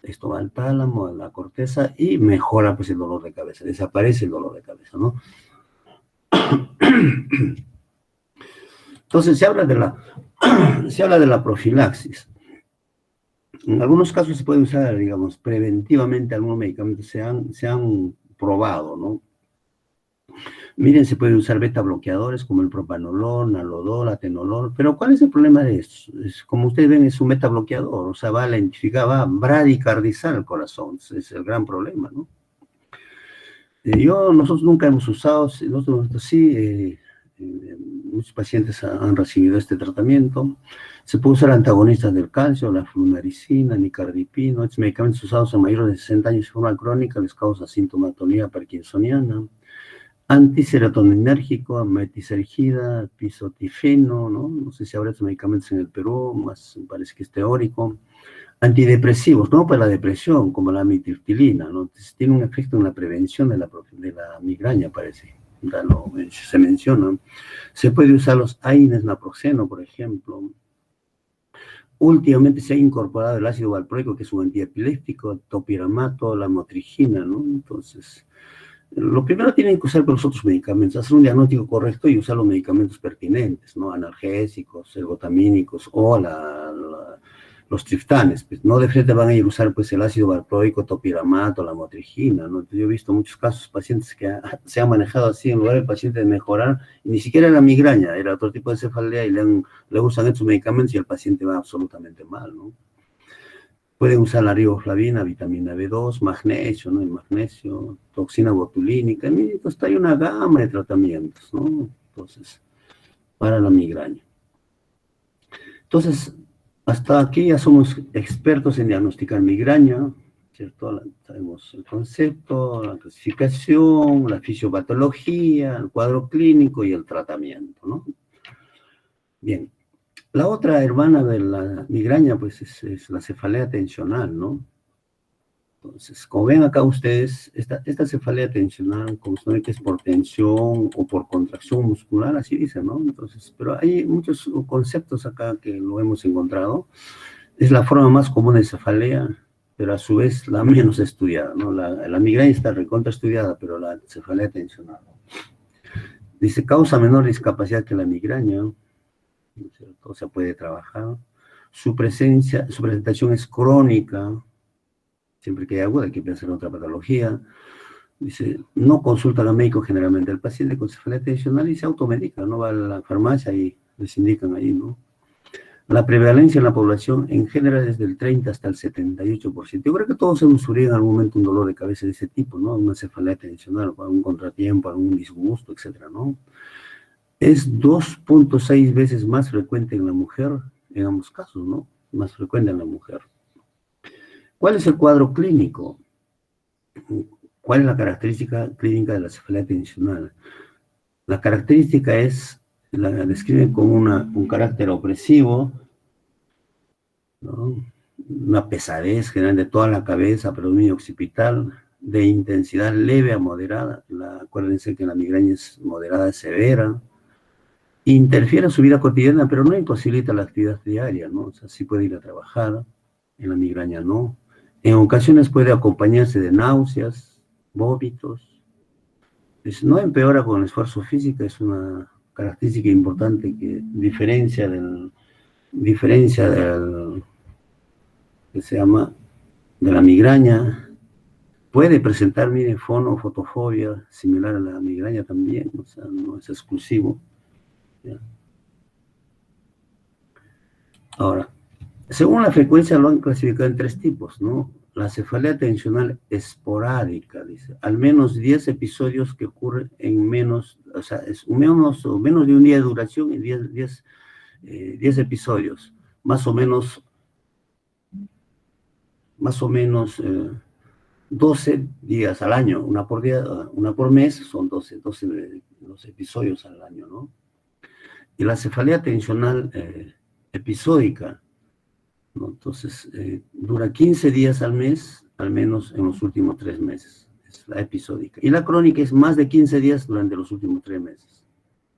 esto va al tálamo, a la corteza y mejora pues el dolor de cabeza, desaparece el dolor de cabeza, ¿no? Entonces se habla de la profilaxis. En algunos casos se puede usar, digamos, preventivamente algunos medicamentos, se han probado, ¿no? Miren, se puede usar beta bloqueadores como el propanolol, nalodol, atenolol, pero ¿cuál es el problema de esto? Como ustedes ven, es un beta bloqueador, o sea, va a lentificar, va a bradicardizar el corazón, ese es el gran problema, ¿no? Nosotros nunca hemos usado, nosotros sí, muchos pacientes han recibido este tratamiento. Se puede usar antagonistas del calcio, la flunaricina, nicardipino. Estos medicamentos usados en mayores de 60 años de forma crónica les causa sintomatología parkinsoniana. Antiserotoninérgico, metisergida, pisotifeno, ¿no? No sé si habrá estos medicamentos en el Perú, más parece que es teórico. Antidepresivos, ¿no? Para la depresión, como la amitriptilina, ¿no? Entonces, tiene un efecto en la prevención de la migraña, parece. Se menciona. Se puede usar los AINES naproxeno, por ejemplo. Últimamente se ha incorporado el ácido valproico, que es un antiepiléptico, topiramato, la motrigina, ¿no? Entonces, lo primero tienen que usar con los otros medicamentos, hacer un diagnóstico correcto y usar los medicamentos pertinentes, ¿no? Analgésicos, ergotamínicos o los triptanes, pues no de frente van a ir a usar pues el ácido valproico, topiramato, la motrigina, ¿no? Entonces, yo he visto muchos casos, pacientes que se han manejado así en lugar del paciente de mejorar, y ni siquiera era migraña, era otro tipo de cefalea y le usan estos medicamentos y el paciente va absolutamente mal, ¿no? Pueden usar la riboflavina, vitamina B2, magnesio, ¿no? El magnesio, toxina botulínica, entonces hay una gama de tratamientos, ¿no? Entonces, para la migraña. Entonces, hasta aquí ya somos expertos en diagnosticar migraña, ¿cierto? Sabemos el concepto, la clasificación, la fisiopatología, el cuadro clínico y el tratamiento, ¿no? Bien. La otra hermana de la migraña, pues, es la cefalea tensional, ¿no? Entonces, como ven acá ustedes, esta cefalea tensional, como se ve que es por tensión o por contracción muscular, así dice, ¿no? Entonces, pero hay muchos conceptos acá que lo hemos encontrado. Es la forma más común de cefalea, pero a su vez la menos estudiada, ¿no? La migraña está recontra estudiada, pero la cefalea tensional. Dice, causa menor discapacidad que la migraña, ¿no es cierto? O sea, puede trabajar. Su presentación es crónica, siempre que hay aguda hay que pensar en otra patología. Dice, no consulta al médico generalmente. El paciente con cefalea tensional y se automedica, no va a la farmacia y les indican ahí, ¿no? La prevalencia en la población en general es del 30 hasta el 78%. Yo creo que todos hemos sufrido en algún momento un dolor de cabeza de ese tipo, ¿no? Una cefalea tensional, algún contratiempo, algún disgusto, etcétera, ¿no? Es 2.6 veces más frecuente en la mujer, en ambos casos, ¿no? Más frecuente en la mujer. ¿Cuál es el cuadro clínico? ¿Cuál es la característica clínica de la cefalea tensional? La característica la describen como un carácter opresivo, ¿no? Una pesadez general de toda la cabeza, predominio occipital, de intensidad leve a moderada. Acuérdense que la migraña es moderada a severa. Interfiere en su vida cotidiana, pero no imposibilita la actividad diaria, ¿no? O sea, sí puede ir a trabajar, en la migraña no. En ocasiones puede acompañarse de náuseas, vómitos. No empeora con el esfuerzo físico, es una característica importante que diferencia que se llama, de la migraña. Puede presentar, miren, fonofotofobia, similar a la migraña también, o sea, no es exclusivo, ¿ya? Ahora, Según la frecuencia lo han clasificado en 3 tipos, ¿no? La cefalea tensional esporádica, dice, al menos 10 episodios que ocurren en menos, o sea, es menos de un día de duración y 10 episodios, más o menos 12 días al año, una por día, una por mes, son 12 episodios al año, ¿no? Y la cefalea tensional episódica, ¿no? Entonces, dura 15 días al mes, al menos en los últimos 3 meses, es la episódica. Y la crónica es más de 15 días durante los últimos 3 meses.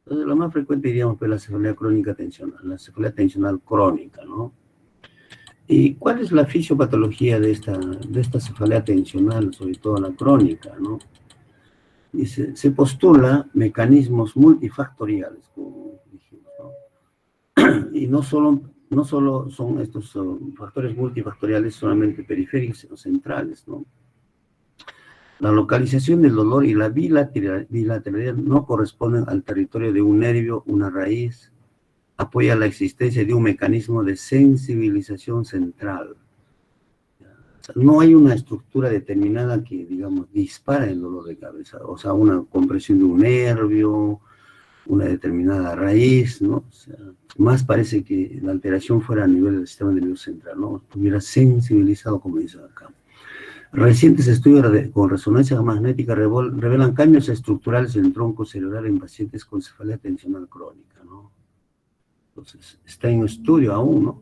Entonces, la más frecuente, diríamos, es la cefalea crónica tensional, la cefalea tensional crónica, ¿no? ¿Y cuál es la fisiopatología de esta cefalea tensional, sobre todo la crónica, ¿no? Dice, se postula mecanismos multifactoriales, como dijimos, ¿no? Y no solo son estos factores multifactoriales solamente periféricos, sino centrales, ¿no? La localización del dolor y la bilateralidad no corresponden al territorio de un nervio, una raíz, apoya la existencia de un mecanismo de sensibilización central. O sea, no hay una estructura determinada que, digamos, dispara el dolor de cabeza, o sea, una compresión de un nervio, una determinada raíz, ¿no? O sea, más parece que la alteración fuera a nivel del sistema nervioso central, ¿no? Estuviera sensibilizado, como dice acá. Recientes estudios con resonancia magnética revelan cambios estructurales en el tronco cerebral en pacientes con cefalea tensional crónica, ¿no? Entonces, está en estudio aún, ¿no?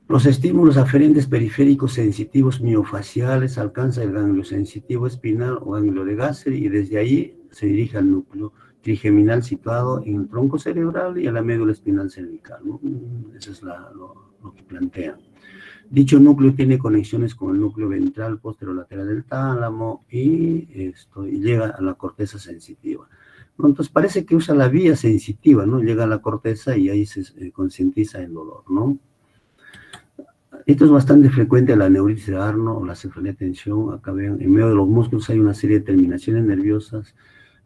Los estímulos aferentes periféricos sensitivos miofaciales alcanzan el ganglio sensitivo espinal o ganglio de Gasser y desde ahí se dirige al núcleo trigeminal situado en el tronco cerebral y a la médula espinal cervical, ¿no? Eso es lo que plantean. Dicho núcleo tiene conexiones con el núcleo ventral posterolateral del tálamo y llega a la corteza sensitiva. Entonces parece que usa la vía sensitiva, ¿no? Llega a la corteza y ahí se concientiza el dolor, ¿no? Esto es bastante frecuente en la neuritis de Arno o la cefalea de tensión. Acá ven, en medio de los músculos hay una serie de terminaciones nerviosas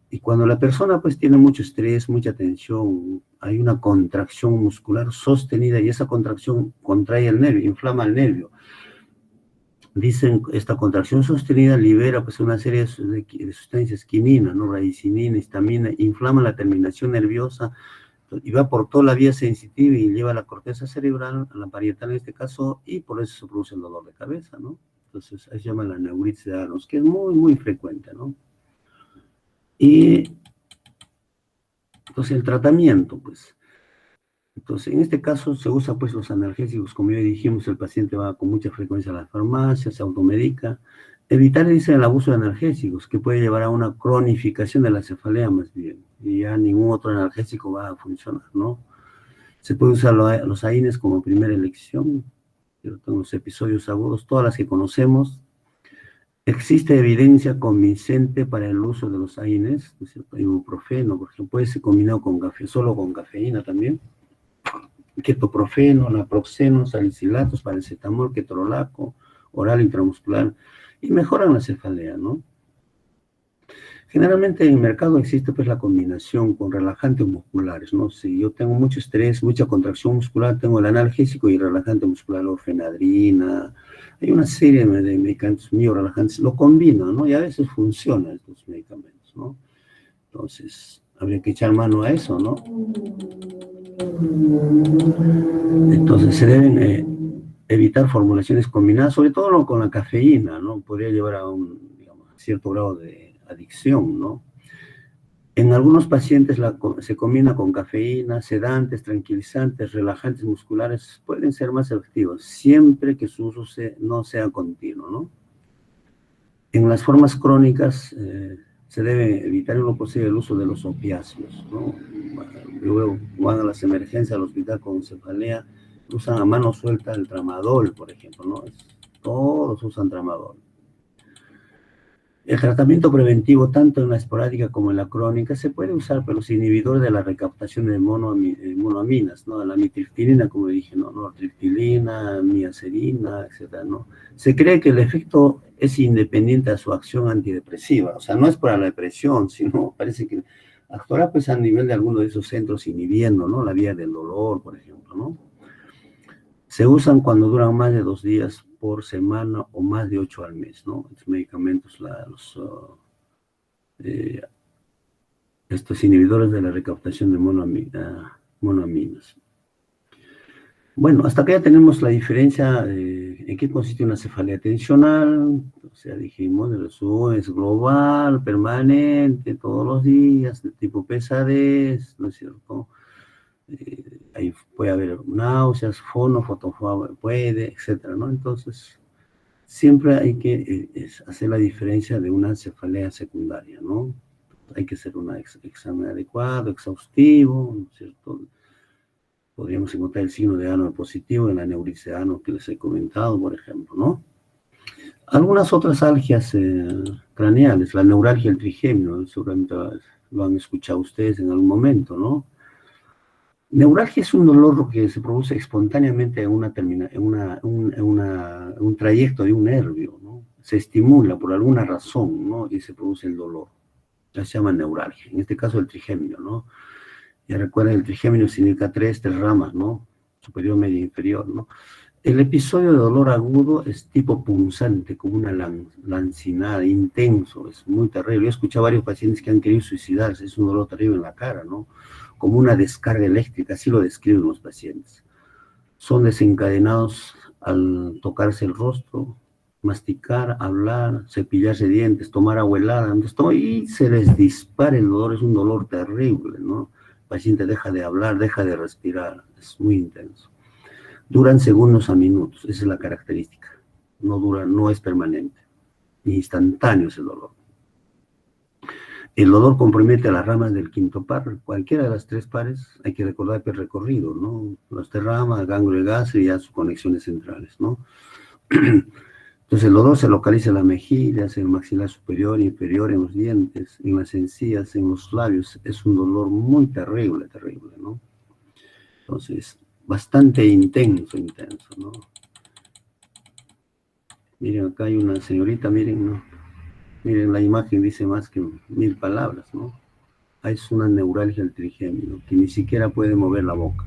y cuando la persona pues tiene mucho estrés, mucha tensión, hay una contracción muscular sostenida y esa contracción contrae el nervio, inflama el nervio. Dicen, esta contracción sostenida libera pues una serie de sustancias, quinina, ¿no? Radicinina, histamina, inflama la terminación nerviosa y va por toda la vía sensitiva y lleva a la corteza cerebral, a la parietal en este caso, y por eso se produce el dolor de cabeza, ¿no? Entonces, ahí se llama la neuritis de Arnos, que es muy, muy frecuente, ¿no? Y entonces el tratamiento, pues. Entonces, en este caso se usa pues los analgésicos, como ya dijimos, el paciente va con mucha frecuencia a la farmacia, se automedica. Evitar, dice, el abuso de analgésicos, que puede llevar a una cronificación de la cefalea más bien, y ya ningún otro analgésico va a funcionar, ¿no? Se puede usar los AINES como primera elección, pero en los episodios agudos, todas las que conocemos. Existe evidencia convincente para el uso de los AINES, ¿no es cierto? Ibuprofeno, por ejemplo, puede ser combinado con solo con cafeína también. Ketoprofeno, naproxeno, salicilatos, paracetamol, ketorolaco, oral intramuscular, y mejoran la cefalea, ¿no? Generalmente en el mercado existe pues la combinación con relajantes musculares, ¿no? Si yo tengo mucho estrés, mucha contracción muscular, tengo el analgésico y el relajante muscular, orfenadrina, hay una serie de medicamentos miorelajantes, lo combino, ¿no? Y a veces funcionan estos medicamentos, ¿no? Entonces, habría que echar mano a eso, ¿no? Entonces, se deben evitar formulaciones combinadas, sobre todo con la cafeína, ¿no? Podría llevar a un, digamos, cierto grado de adicción, ¿no? En algunos pacientes se combina con cafeína, sedantes, tranquilizantes, relajantes musculares, pueden ser más efectivos, siempre que su uso no sea continuo, ¿no? En las formas crónicas se debe evitar en lo posible el uso de los opiáceos, ¿no? Luego van a las emergencias al hospital con cefalea, usan a mano suelta el tramadol, por ejemplo, ¿no? Todos usan tramadol. El tratamiento preventivo, tanto en la esporádica como en la crónica, se puede usar, pero los inhibidores de la recaptación de monoaminas, ¿no? La mitriptilina, como dije, ¿no? Nortriptilina, miacerina, etcétera, ¿no? Se cree que el efecto es independiente a su acción antidepresiva, o sea, no es para la depresión, sino parece que actuará pues a nivel de alguno de esos centros inhibiendo, ¿no? La vía del dolor, por ejemplo, ¿no? Se usan cuando duran más de 2 días por semana o más de 8 al mes, ¿no? Estos medicamentos, estos inhibidores de la recaptación de monoaminas. Bueno, hasta acá ya tenemos la diferencia en qué consiste una cefalea tensional. O sea, dijimos, el resumen es global, permanente, todos los días, de tipo pesadez, ¿no es cierto? Ahí puede haber náuseas, fotofobia, puede, etcétera, ¿no? Entonces, siempre hay que hacer la diferencia de una cefalea secundaria, ¿no? Hay que hacer un examen adecuado, exhaustivo, ¿no es cierto? Podríamos encontrar el signo de ano positivo en la neuritis de ano que les he comentado, por ejemplo, ¿no? Algunas otras algias craneales, la neuralgia del trigémino, seguramente lo han escuchado ustedes en algún momento, ¿no? Neuralgia es un dolor que se produce espontáneamente en un trayecto de un nervio, ¿no? Se estimula por alguna razón, ¿no? Y se produce el dolor. Ya se llama neuralgia, en este caso el trigémino, ¿no? Ya recuerden, el trigémino significa tres ramas, ¿no? Superior, media e inferior, ¿no? El episodio de dolor agudo es tipo punzante, como una lancinada, intenso, es muy terrible. Yo he escuchado a varios pacientes que han querido suicidarse, es un dolor terrible en la cara, ¿no? Como una descarga eléctrica, así lo describen los pacientes. Son desencadenados al tocarse el rostro, masticar, hablar, cepillarse dientes, tomar agua helada, y se les dispara el dolor, es un dolor terrible, ¿no? El paciente deja de hablar, deja de respirar, es muy intenso. Duran segundos a minutos, esa es la característica. No es permanente, instantáneo es el dolor. El dolor compromete a las ramas del quinto par, cualquiera de las tres pares, hay que recordar que el recorrido, ¿no? Las tres ramas, ganglio gástrico y ya sus conexiones centrales, ¿no? Entonces el dolor se localiza en las mejillas, en el maxilar superior, inferior, en los dientes, en las encías, en los labios. Es un dolor muy terrible, ¿no? Entonces, bastante intenso, ¿no? Miren, acá hay una señorita, miren, ¿no? Miren, la imagen dice más que 1000 palabras, ¿no? Es una neuralgia del trigémino, que ni siquiera puede mover la boca.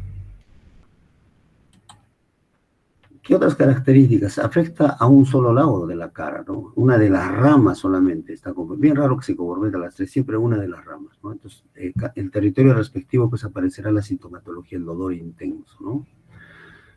¿Qué otras características? Afecta a un solo lado de la cara, ¿no? Una de las ramas solamente está bien raro que se comprometa las tres, siempre una de las ramas, ¿no? Entonces, el territorio respectivo, pues aparecerá la sintomatología, el dolor intenso, ¿no?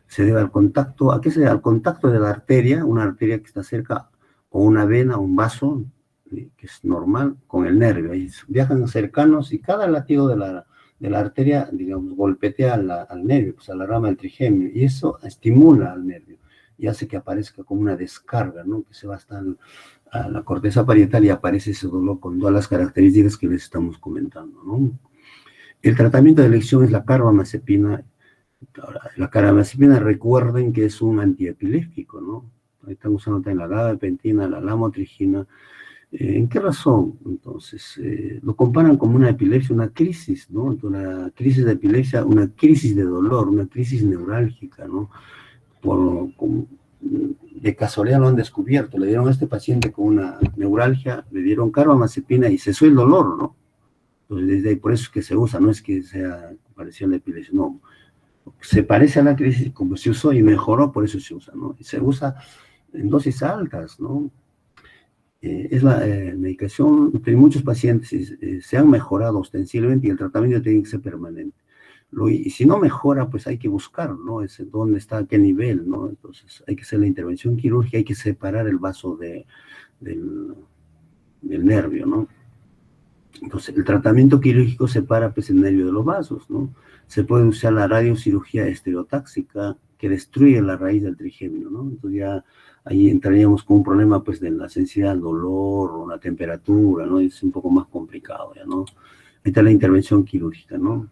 Se debe al contacto, ¿a qué se debe? Al contacto de la arteria, una arteria que está cerca, o una vena, un vaso, que es normal, con el nervio. Ahí viajan cercanos y cada latido de la arteria, digamos, golpetea al nervio, pues a la rama del trigémino, y eso estimula al nervio y hace que aparezca como una descarga, ¿no? Que se va hasta a la corteza parietal y aparece ese dolor con todas las características que les estamos comentando, ¿no? El tratamiento de elección es la carbamazepina. Ahora, la carbamazepina, recuerden que es un antiepiléptico, ¿no? Ahí están usando también la gabapentina, la lamotrigina. ¿En qué razón? Entonces, lo comparan como una epilepsia, una crisis, ¿no? Entonces, la crisis de epilepsia, una crisis de dolor, una crisis neurálgica, ¿no? De casualidad lo han descubierto, le dieron a este paciente con una neuralgia, le dieron carbamazepina y cesó el dolor, ¿no? Entonces, desde ahí, por eso es que se usa, no es que sea parecida a la epilepsia, no. Se parece a la crisis, como se usó y mejoró, por eso se usa, ¿no? Y se usa en dosis altas, ¿no? Es la medicación, pero muchos pacientes se han mejorado ostensiblemente y el tratamiento tiene que ser permanente. Y si no mejora, pues hay que buscar, ¿no? Dónde está, a qué nivel, ¿no? Entonces hay que hacer la intervención quirúrgica, hay que separar el vaso del nervio, ¿no? Entonces el tratamiento quirúrgico separa pues el nervio de los vasos, ¿no? Se puede usar la radiocirugía estereotáxica que destruye la raíz del trigémino, ¿no? Entonces ya ahí entraríamos con un problema pues de la sensibilidad al dolor o la temperatura, ¿no? Es un poco más complicado ya, ¿no? Ahí está la intervención quirúrgica, ¿no?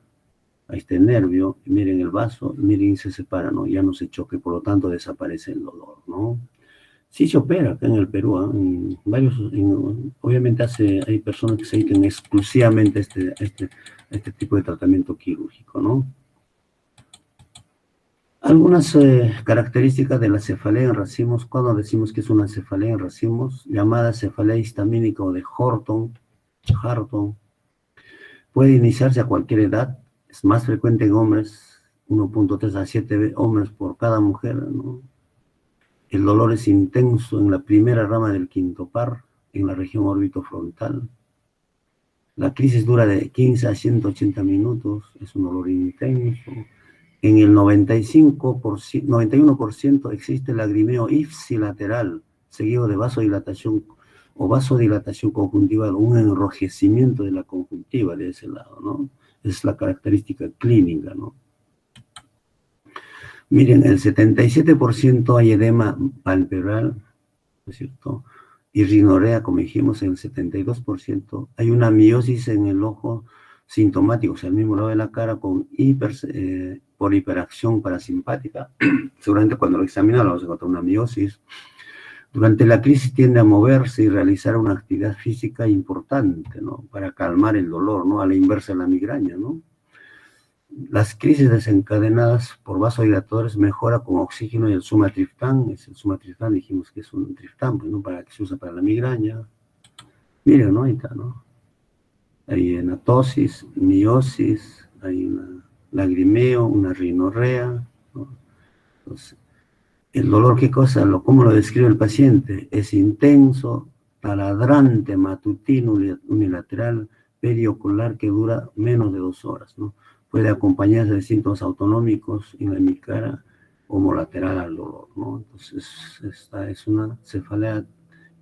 Ahí está el nervio, y miren el vaso, y miren, se separa, ¿no? Ya no se choque, por lo tanto desaparece el dolor, ¿no? Sí se opera acá en el Perú, ¿eh? Obviamente hay personas que se dedican exclusivamente a este tipo de tratamiento quirúrgico, ¿no? Algunas características de la cefalea en racimos, cuando decimos que es una cefalea en racimos, llamada cefalea histamínica o de Harton, puede iniciarse a cualquier edad, es más frecuente en hombres, 1.3 a 7 hombres por cada mujer, ¿no? El dolor es intenso en la primera rama del quinto par, en la región orbitofrontal. La crisis dura de 15 a 180 minutos, es un dolor intenso. En el 91% existe lagrimeo ipsilateral, seguido de vasodilatación o vasodilatación conjuntival, un enrojecimiento de la conjuntiva de ese lado, ¿no? Es la característica clínica, ¿no? Miren, el 77% hay edema palpebral, ¿no es cierto? Y rinorrea, como dijimos, en el 72%. Hay una miosis en el ojo sintomático, o sea, el mismo lado de la cara, por hiperacción parasimpática. Seguramente cuando lo examinamos vamos a encontrar una miosis. Durante la crisis tiende a moverse y realizar una actividad física importante, ¿no? Para calmar el dolor, ¿no? A la inversa de la migraña, ¿no? Las crisis desencadenadas por vasodilatadores mejora con oxígeno y el sumatriptán. Es el sumatriptán, dijimos que es un triptán, pues, ¿no? Para que se usa para la migraña. Miren, ¿no? Ahí está, ¿no? Hay enatosis, miosis, hay una lagrimeo, una rinorrea, ¿no? Entonces, el dolor, ¿qué cosa? ¿Cómo lo describe el paciente? Es intenso, taladrante, matutino, unilateral, periocular, que dura menos de 2 horas, ¿no? Puede acompañarse de síntomas autonómicos en la hemicara como lateral al dolor, ¿no? Entonces, esta es una cefalea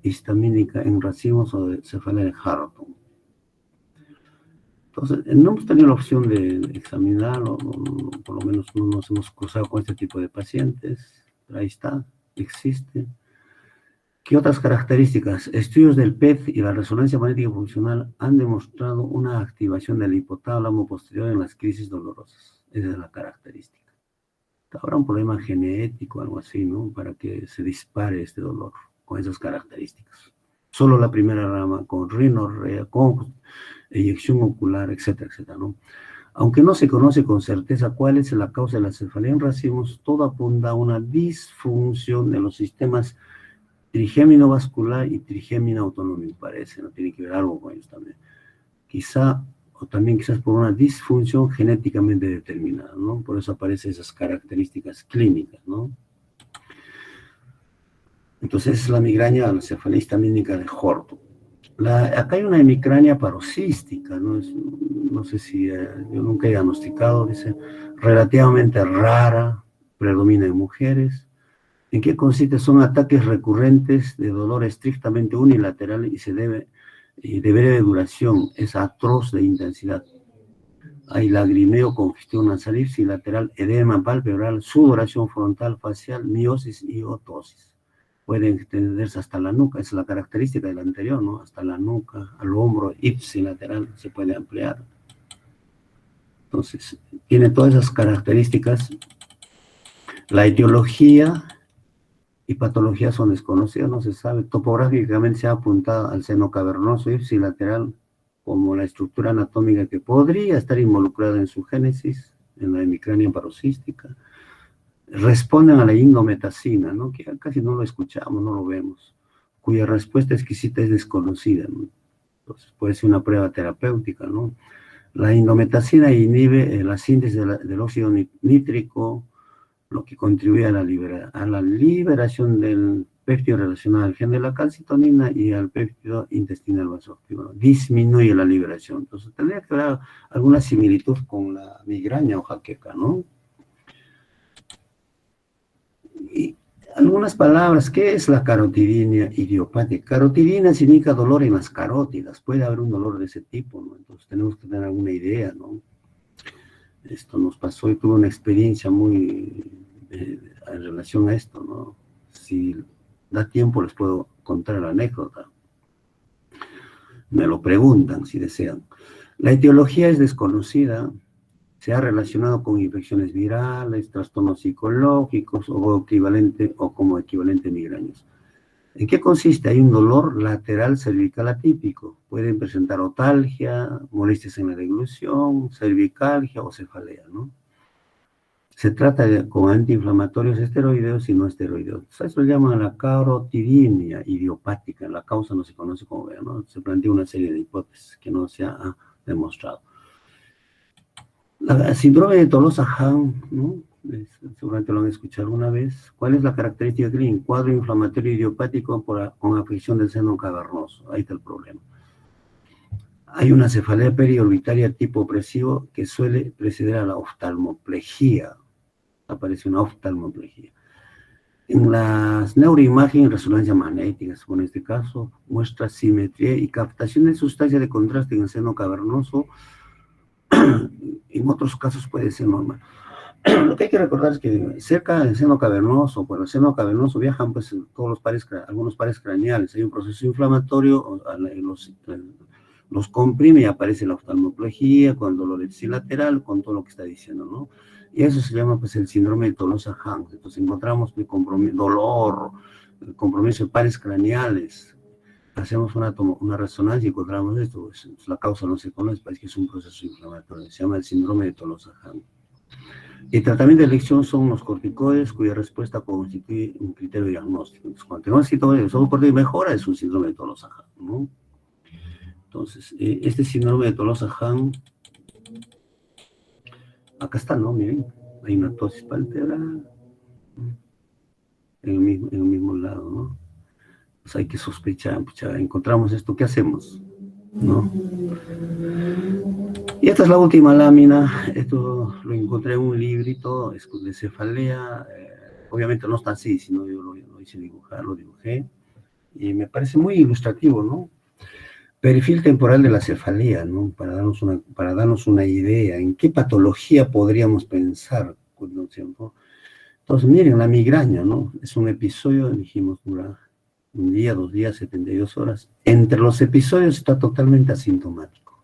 histamínica en racimos o de cefalea de Harton. Entonces, no hemos tenido la opción de examinarlo, por lo menos no nos hemos cruzado con este tipo de pacientes, pero ahí está, existe. ¿Qué otras características? Estudios del PET y la resonancia magnética funcional han demostrado una activación del hipotálamo posterior en las crisis dolorosas. Esa es la característica. Habrá un problema genético, algo así, ¿no? Para que se dispare este dolor con esas características. Solo la primera rama, con rinorrea, con eyección ocular, etcétera, etcétera, ¿no? Aunque no se conoce con certeza cuál es la causa de la cefalea en racimos, todo apunta a una disfunción de los sistemas trigémino vascular y trigémino autonómico, parece, ¿no? Tiene que ver algo con ellos también. Quizá, o también quizás por una disfunción genéticamente determinada, ¿no? Por eso aparecen esas características clínicas, ¿no? Entonces, es la migraña, la cefalea histamínica de Horton. Acá hay una hemicrania paroxística, ¿no? No sé si yo nunca he diagnosticado, dice, relativamente rara, predomina en mujeres. ¿En qué consiste? Son ataques recurrentes de dolor estrictamente unilateral y de breve duración, es atroz de intensidad. Hay lagrimeo, congestión nasal ipsilateral, edema palpebral, sudoración frontal, facial, miosis y otosis. Pueden extenderse hasta la nuca, esa es la característica del anterior, ¿no? Hasta la nuca, al hombro ipsilateral se puede ampliar. Entonces, tiene todas esas características. La etiología y patología son desconocidas, no se sabe. Topográficamente se ha apuntado al seno cavernoso ipsilateral como la estructura anatómica que podría estar involucrada en su génesis, en la hemicrania paroxística. Responden a la indometacina, ¿no? Que casi no lo escuchamos, no lo vemos, cuya respuesta exquisita es desconocida, ¿no? Entonces puede ser una prueba terapéutica, ¿no? La indometacina inhibe la síntesis del óxido nítrico, lo que contribuye a la liberación del péptido relacionado al gen de la calcitonina y al péptido intestinal vasoactivo. Disminuye la liberación. Entonces tendría que haber alguna similitud con la migraña o jaqueca, ¿no? Y algunas palabras. ¿Qué es la carotidinia idiopática? Carotidinia significa dolor en las carótidas. Puede haber un dolor de ese tipo, ¿no? Entonces tenemos que tener alguna idea, ¿no? Esto nos pasó y tuve una experiencia muy en relación a esto, ¿no? Si da tiempo les puedo contar la anécdota. Me lo preguntan si desean. La etiología es desconocida. Se ha relacionado con infecciones virales, trastornos psicológicos o como equivalente migrañas. ¿En qué consiste? Hay un dolor lateral cervical atípico. Pueden presentar otalgia, molestias en la deglución, cervicalgia o cefalea, ¿no? Se trata con antiinflamatorios esteroideos y no esteroideos. Eso lo llaman la carotidinia idiopática. La causa no se conoce como vean, ¿no? Se plantea una serie de hipótesis que no se ha demostrado. Síndrome de Tolosa-Hahn, ¿no? Seguramente lo han escuchado alguna vez. ¿Cuál es la característica clínica? Cuadro inflamatorio idiopático con afección del seno cavernoso. Ahí está el problema. Hay una cefalea periorbitaria tipo opresivo que suele preceder a la oftalmoplejía. Aparece una oftalmoplejía. En las neuroimágenes, resonancia magnética, en este caso, muestra simetría y captación de sustancia de contraste en el seno cavernoso. En otros casos puede ser normal. Lo que hay que recordar es que cerca del seno cavernoso, por el seno cavernoso viajan pues todos los pares, algunos pares craneales. Hay un proceso inflamatorio, los comprime y aparece la oftalmoplejía, con dolor ipsilateral, con todo lo que está diciendo, ¿no? Y eso se llama pues el síndrome de Tolosa-Hahn. Entonces encontramos dolor, compromiso de pares craneales. Hacemos una resonancia y encontramos esto, pues, la causa no se conoce, parece que es un proceso inflamatorio, se llama el síndrome de Tolosa-Hahn. El tratamiento de elección son los corticoides, cuya respuesta constituye un criterio diagnóstico. Entonces, cuando tenemos corticoides, mejora, es un síndrome de Tolosa-Hahn, ¿no? Entonces, este síndrome de Tolosa-Hahn, acá está, ¿no? Miren, hay una ptosis palpebral en el mismo lado, ¿no? Pues hay que sospechar, pucha, encontramos esto, ¿qué hacemos? ¿No? Y esta es la última lámina, esto lo encontré en un librito, es de cefalea, obviamente no está así, sino yo lo hice dibujar, lo dibujé, y me parece muy ilustrativo, ¿no? Perfil temporal de la cefalea, ¿no? Para darnos una idea, en qué patología podríamos pensar, ¿no? Entonces, miren, la migraña, ¿no? Es un episodio, dijimos, dura un día, 2 días, 72 horas. Entre los episodios está totalmente asintomático.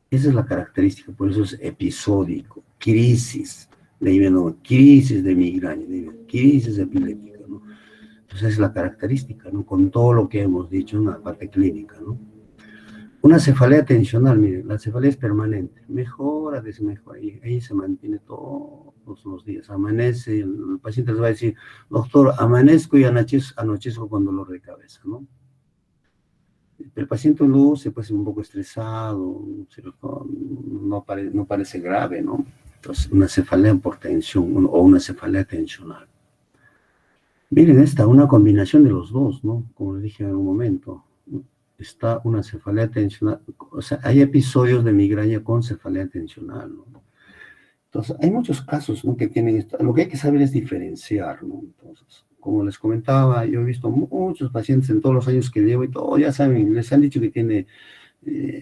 Esa es la característica, por eso es episódico, crisis, de ahí viene crisis de migraña, crisis epiléptica, ¿no? Entonces es la característica, ¿no? Con todo lo que hemos dicho en la parte clínica, ¿no? Una cefalea tensional, miren, la cefalea es permanente, mejora, desmejora, y ahí se mantiene todos los días. Amanece, el paciente les va a decir, doctor, amanezco y anochezco con dolor de cabeza, ¿no? El paciente luce pues un poco estresado, no parece grave, ¿no? Entonces, una cefalea por tensión o una cefalea tensional. Miren una combinación de los dos, ¿no? Como les dije en un momento, está una cefalea tensional, o sea, hay episodios de migraña con cefalea tensional, ¿no? Entonces, hay muchos casos, ¿no? Que tienen esto. Lo que hay que saber es diferenciar, ¿no? Entonces, como les comentaba, yo he visto muchos pacientes en todos los años que llevo y todo, ya saben, les han dicho que tiene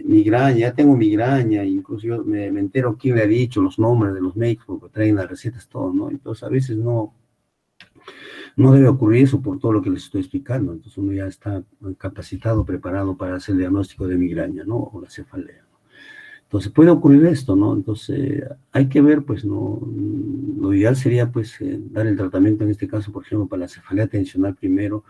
migraña, ya tengo migraña, incluso yo me entero quién le ha dicho los nombres de los médicos, porque traen las recetas, todo, ¿no? Entonces, a veces no debe ocurrir eso por todo lo que les estoy explicando. Entonces, uno ya está capacitado, preparado para hacer el diagnóstico de migraña, ¿no? O la cefalea. Entonces puede ocurrir esto, ¿no? Entonces hay que ver, pues, ¿no? Lo ideal sería, pues, dar el tratamiento en este caso, por ejemplo, para la cefalea tensional primero,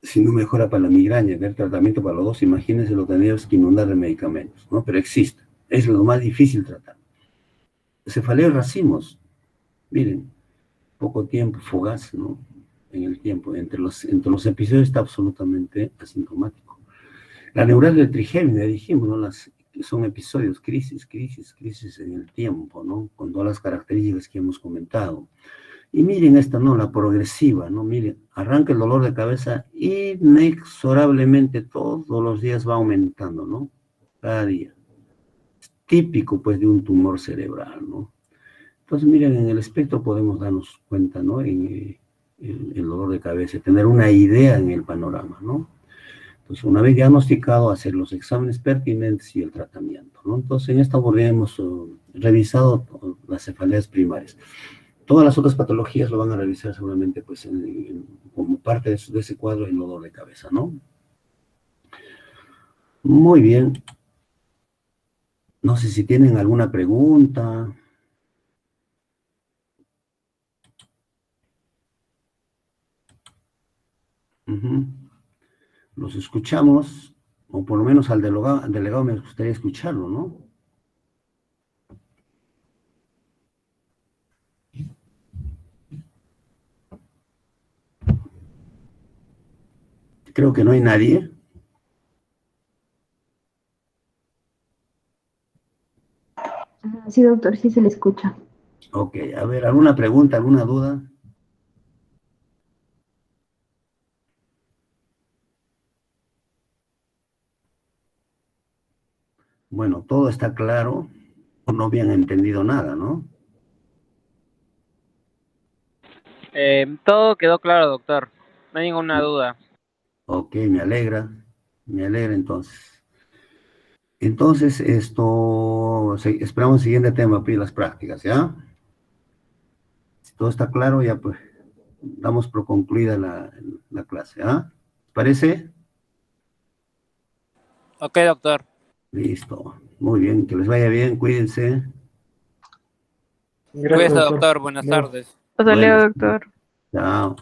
si no mejora para la migraña, dar tratamiento para los dos, imagínense lo tendríamos que inundar de medicamentos, ¿no? Pero existe, es lo más difícil tratar. Cefalea y racimos, miren, poco tiempo, fugaz, ¿no? En el tiempo, entre los episodios está absolutamente asintomático. La neuralgia trigémina, dijimos, ¿no? Son episodios, crisis en el tiempo, ¿no? Con todas las características que hemos comentado. Y miren esta, ¿no? La progresiva, ¿no? Miren, arranca el dolor de cabeza inexorablemente todos los días va aumentando, ¿no? Cada día. Es típico, pues, de un tumor cerebral, ¿no? Entonces, miren, en el espectro podemos darnos cuenta, ¿no? En el dolor de cabeza, tener una idea en el panorama, ¿no? Entonces, una vez diagnosticado, hacer los exámenes pertinentes y el tratamiento, ¿no? Entonces, en esta oportunidad hemos revisado las cefaleas primarias. Todas las otras patologías lo van a revisar seguramente, pues, como parte de ese cuadro en dolor de cabeza, ¿no? Muy bien. No sé si tienen alguna pregunta. Los escuchamos, o por lo menos al delegado me gustaría escucharlo, ¿no? Creo que no hay nadie. Ajá, sí, doctor, sí se le escucha. Ok, a ver, ¿alguna pregunta, alguna duda? Bueno, todo está claro, no habían entendido nada, ¿no? Todo quedó claro, doctor. No hay ninguna duda. Ok, me alegra entonces. Entonces, esperamos el siguiente tema, pues, las prácticas, ¿ya? Si todo está claro, ya pues, damos por concluida la clase, ¿ah? ¿Parece? Ok, doctor. Listo. Muy bien, que les vaya bien, cuídense. Gracias, Cuídese, doctor. doctor. Buenas Leo. tardes. Hasta luego, Buenas. doctor. Chao.